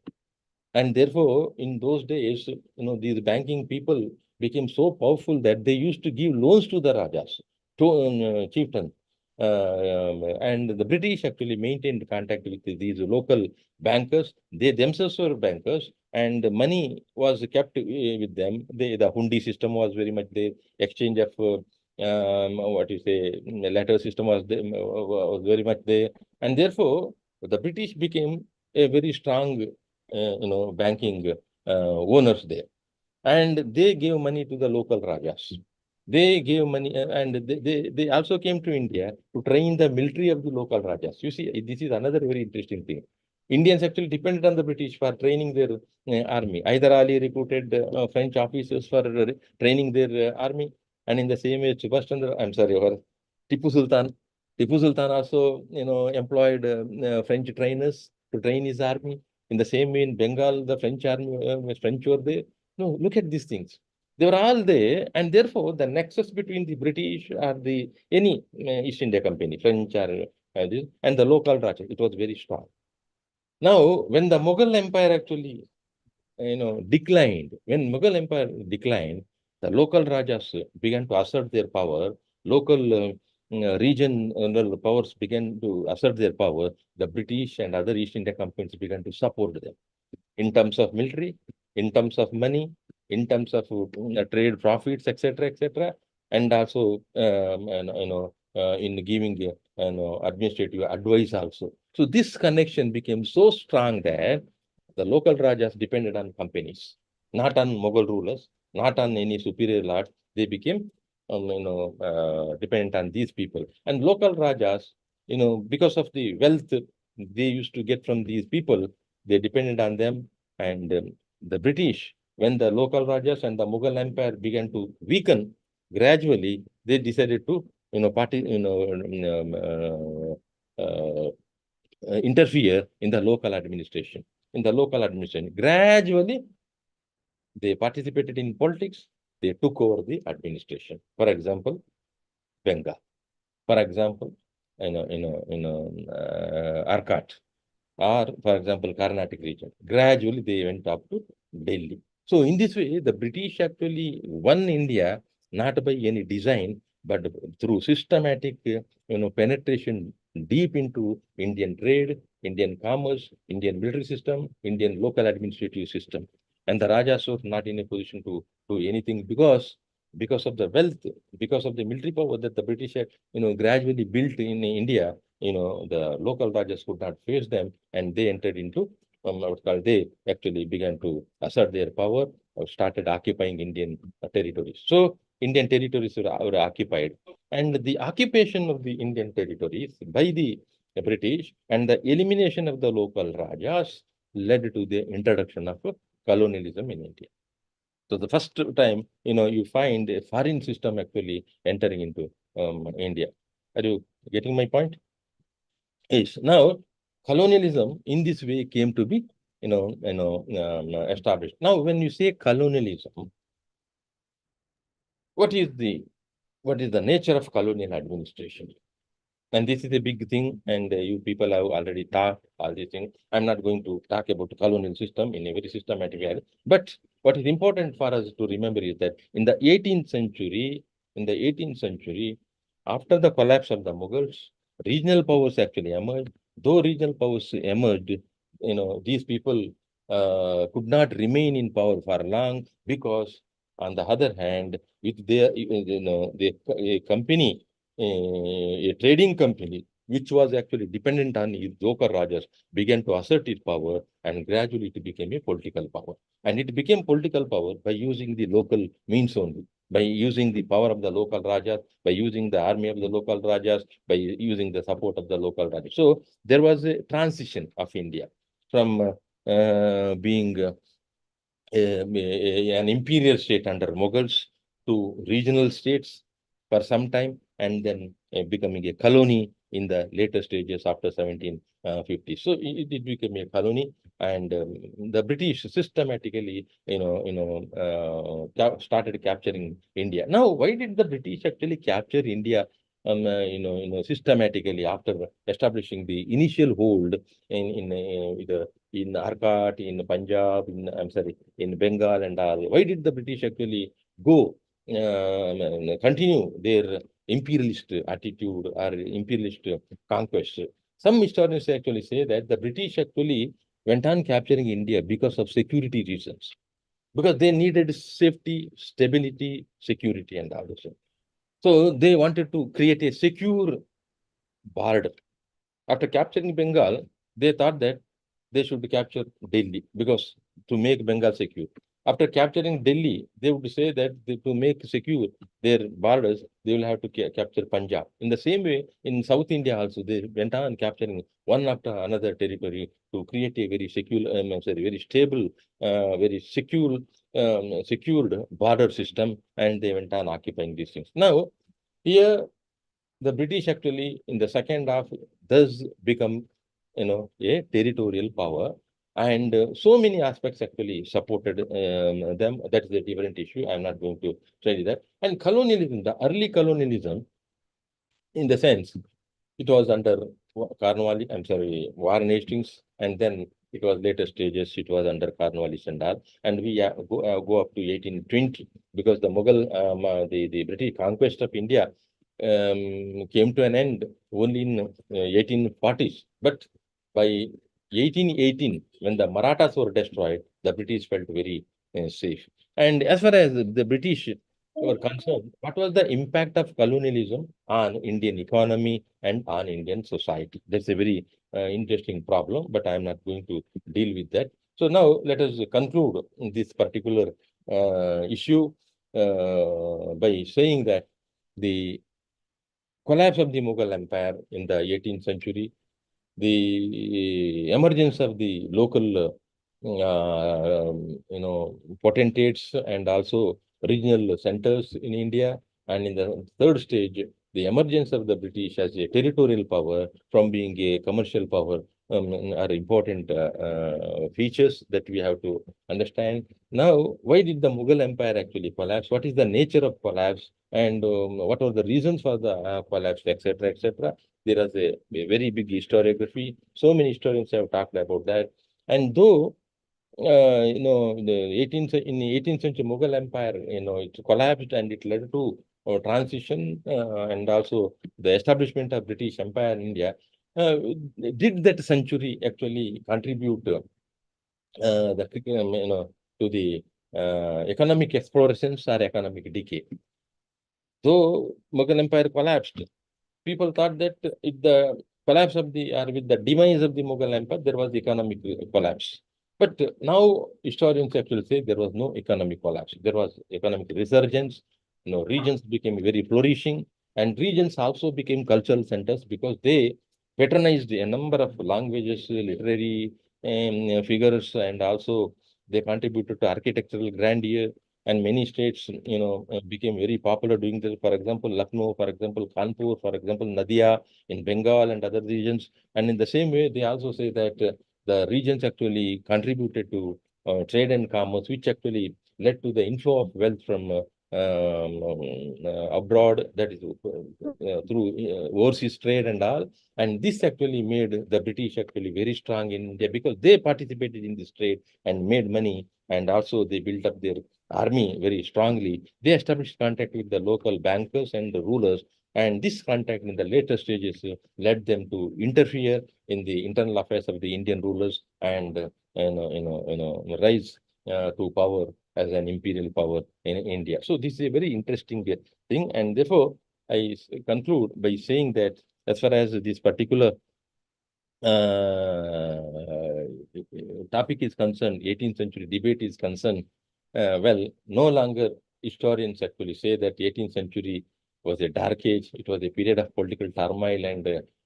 And therefore, in those days, these banking people became so powerful that they used to give loans to the Rajas, to chieftain. And the British actually maintained contact with these local bankers. They themselves were bankers, and the money was kept with them. The hundi system was very much there. Exchange of what you say, letter system was very much there, and therefore the British became a very strong banking owners there. And they gave money to the local Rajas. They gave money and they also came to India to train the military of the local Rajas. You see, this is another very interesting thing. Indians actually depended on the British for training their army. Hyder Ali recruited French officers for training their army. And in the same way, Tipu Sultan. Tipu Sultan also, employed French trainers to train his army. In the same way, in Bengal, the French army, French were there. No, look at these things. They were all there, and therefore the nexus between the British or the any East India Company, French or this, and the local Raja, it was very strong. Now, when the Mughal Empire actually, declined, when Mughal Empire declined, the local Rajas began to assert their power. Local regional powers began to assert their power. The British and other East India companies began to support them in terms of military, in terms of money, in terms of trade profits, etc., and also in giving administrative advice also. So this connection became so strong that the local Rajas depended on companies, not on Mughal rulers, not on any superior lords. They became dependent on these people. And local Rajas because of the wealth they used to get from these people, they depended on them. And the British, when the local Rajas and the Mughal Empire began to weaken, gradually they decided to, interfere in the local administration. Gradually, they participated in politics. They took over the administration. For example, Bengal. For example, Arcot, or for example, Carnatic region. Gradually, they went up to Delhi. So in this way, the British actually won India not by any design, but through systematic, penetration deep into Indian trade, Indian commerce, Indian military system, Indian local administrative system. And the Rajas were not in a position to do anything because of the wealth, because of the military power that the British had, gradually built in India. The local Rajas could not face them, and they entered into they actually began to assert their power, or started occupying Indian territories. So Indian territories were occupied, and the occupation of the Indian territories by the British and the elimination of the local Rajas led to the introduction of colonialism in India. So the first time, you find a foreign system actually entering into India. Are you getting my point? Yes. Now, colonialism in this way came to be, established. Now, when you say colonialism, what is the nature of colonial administration? And this is a big thing, and you people have already talked all these things. I'm not going to talk about the colonial system in a very systematic way. But what is important for us to remember is that in the 18th century, after the collapse of the Mughals, regional powers actually emerged. Though regional powers emerged, these people could not remain in power for long, because on the other hand, with their, a company, a trading company, which was actually dependent on its local Rajas, began to assert its power, and gradually it became a political power. And it became political power by using the local means only, by using the power of the local Rajas, by using the army of the local Rajas, by using the support of the local Rajas. So there was a transition of India from being an imperial state under Mughals to regional states for some time, and then becoming a colony in the later stages after 1750. So it became a colony, and the British systematically, started capturing India. Now, why did the British actually capture India? Systematically after establishing the initial hold in Arcot, in Punjab, in Bengal and all. Why did the British actually go continue their imperialist attitude or imperialist conquest? Some historians actually say that the British actually went on capturing India because of security reasons, because they needed safety, stability, security, and all those things. So they wanted to create a secure border. After capturing Bengal, they thought that they should capture Delhi, because to make Bengal secure. After capturing Delhi, they would say that to make secure their borders, they will have to capture Punjab. In the same way, in South India also, they went on capturing one after another territory to create a very secure, very stable, very secure, secured border system, and they went on occupying these things. Now, here the British actually in the second half does become, a territorial power, and so many aspects actually supported them. That is a different issue. I'm not going to study that. And colonialism, the early colonialism, in the sense, it was under Cornwallis, Warren Hastings, and then it was later stages, it was under Cornwallis and all. And we go up to 1820, because the Mughal, the British conquest of India came to an end only in 1840s. But by 1818, when the Marathas were destroyed, the British felt very safe. And as far as the British were concerned, what was the impact of colonialism on Indian economy and on Indian society? That's a very interesting problem, but I'm not going to deal with that. So now let us conclude this particular issue by saying that the collapse of the Mughal Empire in the 18th century, the emergence of the local, potentates and also regional centers in India, and in the third stage, the emergence of the British as a territorial power from being a commercial power are important features that we have to understand. Now, why did the Mughal Empire actually collapse? What is the nature of collapse? And what are the reasons for the collapse, etc., etc. There is a very big historiography. So many historians have talked about that. And though in the 18th century Mughal Empire, it collapsed and it led to transition and also the establishment of British Empire in India. Did that century actually contribute to the economic explorations or economic decay? So Mughal Empire collapsed. People thought that if the collapse of the or with the demise of the Mughal Empire, there was economic collapse. But now historians actually say there was no economic collapse. There was economic resurgence. Regions became very flourishing, and regions also became cultural centers because they patronized a number of languages, literary figures, and also they contributed to architectural grandeur. And many states, became very popular doing this. For example, Lucknow, for example, Kanpur, for example, Nadia in Bengal and other regions. And in the same way, they also say that the regions actually contributed to trade and commerce, which actually led to the inflow of wealth from abroad, that is through overseas trade and all. And this actually made the British actually very strong in India because they participated in this trade and made money. And also they built up their army very strongly. They established contact with the local bankers and the rulers, and this contact in the later stages led them to interfere in the internal affairs of the Indian rulers and rise to power as an imperial power in India. So this is a very interesting thing, and therefore I conclude by saying that as far as this particular topic is concerned, 18th century debate is concerned, well, no longer historians actually say that 18th century was a dark age. It was a period of political turmoil and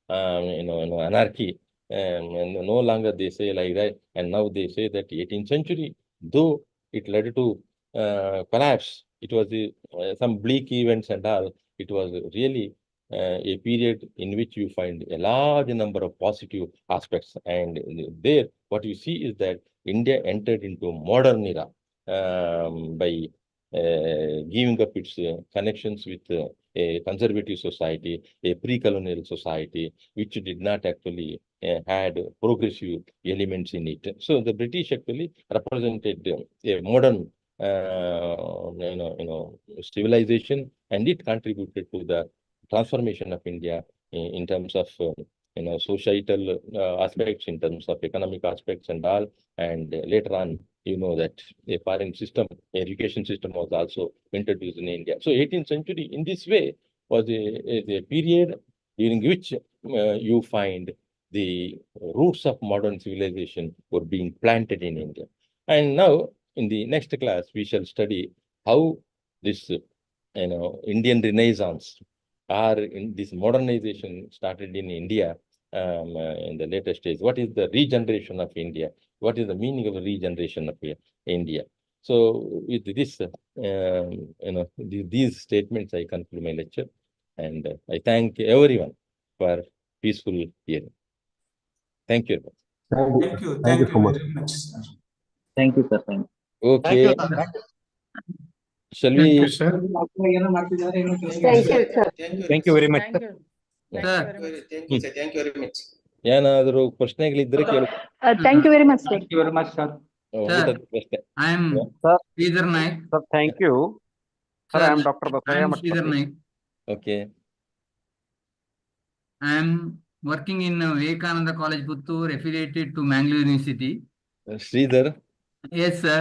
anarchy. And no longer they say like that. And now they say that 18th century, though it led to collapse, it was some bleak events and all. It was really a period in which you find a large number of positive aspects. And there, what you see is that India entered into a modern era by giving up its connections with a conservative society, a pre-colonial society, which did not actually had progressive elements in it. So the British actually represented a modern civilization, and it contributed to the transformation of India in terms of societal aspects, in terms of economic aspects and all. And later on, that a foreign system, education system was also introduced in India. So 18th century in this way was a period during which you find the roots of modern civilization were being planted in India. And now in the next class, we shall study how this Indian Renaissance or in this modernization started in India in the later stage. What is the regeneration of India? What is the meaning of the regeneration of India? So with this, these statements, I conclude my lecture, and I thank everyone for peaceful hearing. Thank you. Thank you. Thank you so much. very much, sir. Thank you, sir. Thank you. Okay. Shall Thank we? you, sir. Thank you, sir. Thank you very much. Thank you. Sir. Thank you very much. ಏನಾದರೂ ಪ್ರಶ್ನೆಗಳಿದ್ರೆ ಕೇಳಿ. Thank you very much, sir. Thank you very much, sir. Sir, ಪ್ರಶ್ನೆ. I am Sir. Sridhar Naik. Sir, thank you. Sir, I am Dr. I Basaya am Sridhar Matpati. Naik. Okay. I am working in Vivekananda College, Puttur, affiliated to Mangalore University. Sridhar. Yes, sir.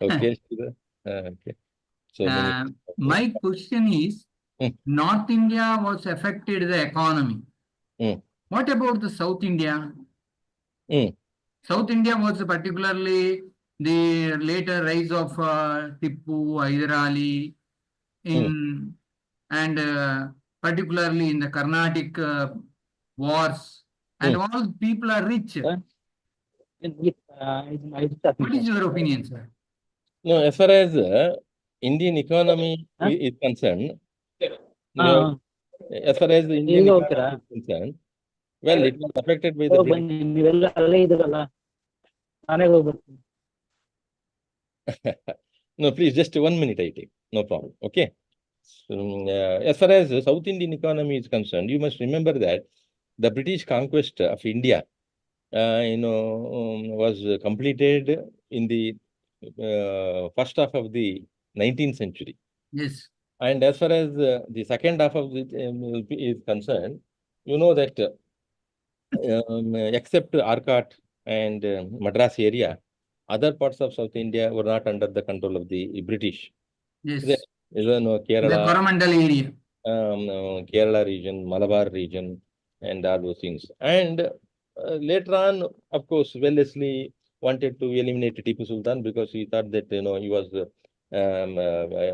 Okay, Sridhar. Okay. So My question is, North India was affected the economy. What about the South India? South India was particularly the later rise of Tipu, Hyder Ali, and particularly in the Carnatic wars, and all people are rich. What is your opinion, sir? No, as far as Indian economy is concerned, as far as the Indian economy is concerned, well, it was affected by the No, please, just 1 minute I take. No problem. Okay. So, as far as the South Indian economy is concerned, you must remember that the British conquest of India, was completed in the first half of the 19th century. Yes. And as far as the second half of it is concerned, you know that except Arcot and Madras area, other parts of South India were not under the control of the British. Yes. Kerala, The Coromandel area. Kerala region, Malabar region, and all those things. And later on, of course, Wellesley wanted to eliminate Tipu Sultan because he thought that he was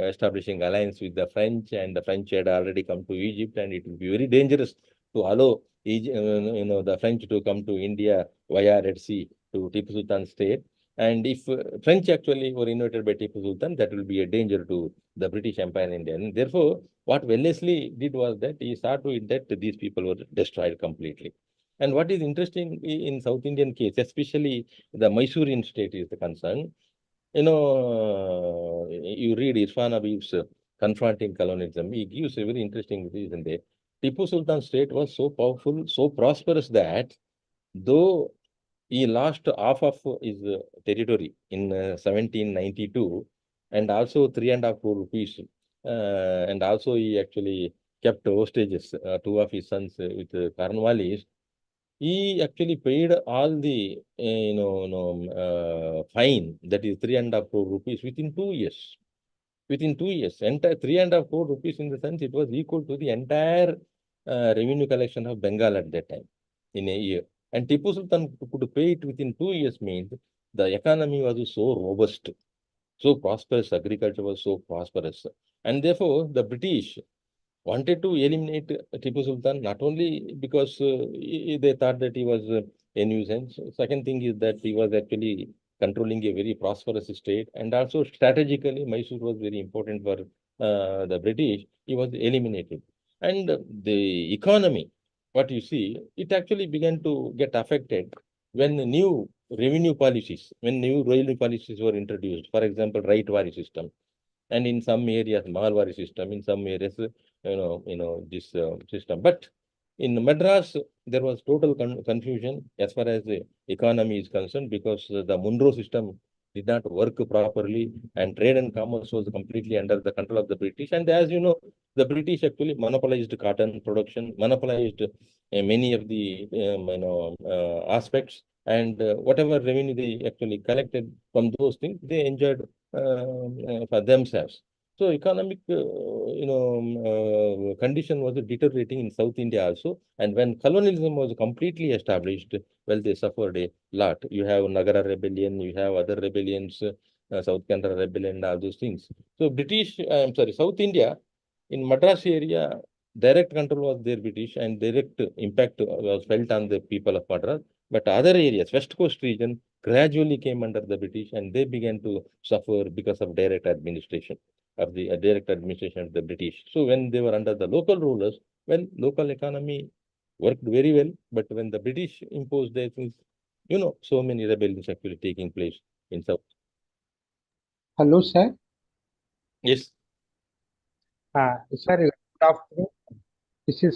establishing alliance with the French, and the French had already come to Egypt, and it would be very dangerous to allow the French to come to India via Red Sea to Tipu Sultan's state. And if French actually were invaded by Tipu Sultan, that will be a danger to the British Empire in India. And therefore, what Wellesley did was that he saw to it that these people were destroyed completely. And what is interesting in South Indian case, especially the Mysorean state is the concern, you read Irfan Habib's Confronting Colonialism, he gives a very interesting reason there. Tipu Sultan state was so powerful, so prosperous that though he lost half of his territory in 1792 and also 3.5 crore rupees. And also he actually kept hostages, two of his sons with Cornwallis. He actually paid all the fine, that is 3.5 crore rupees within 2 years. Within 2 years, entire 3.5 crore rupees, in the sense it was equal to the entire revenue collection of Bengal at that time in a year. And Tipu Sultan could pay it within 2 years means the economy was so robust, so prosperous, agriculture was so prosperous. And therefore, the British wanted to eliminate Tipu Sultan, not only because they thought that he was a nuisance. Second thing is that he was actually controlling a very prosperous state, and also strategically, Mysore was very important for the British. He was eliminated. And the economy, what you see, it actually began to get affected when the new revenue policies were introduced. For example, right-wari system. And in some areas, Malwari system, in some areas, this system. But in Madras, there was total confusion as far as the economy is concerned, because the Monroe system did not work properly, and trade and commerce was completely under the control of the British. And as you know, the British actually monopolized cotton production, monopolized many of the aspects, and whatever revenue they actually collected from those things, they enjoyed for themselves. So economic, condition was deteriorating in South India also. And when colonialism was completely established, well, they suffered a lot. You have Nagara rebellion, you have other rebellions, South Canara rebellion, all those things. So South India, in Madras area, direct control was there British, and direct impact was felt on the people of Madras. But other areas, West Coast region, gradually came under the British, and they began to suffer because of direct administration of the British. So when they were under the local rulers, well, local economy worked very well. But when the British imposed their things, so many rebellions actually taking place in South. Hello, sir. Yes. Sir, good afternoon. This is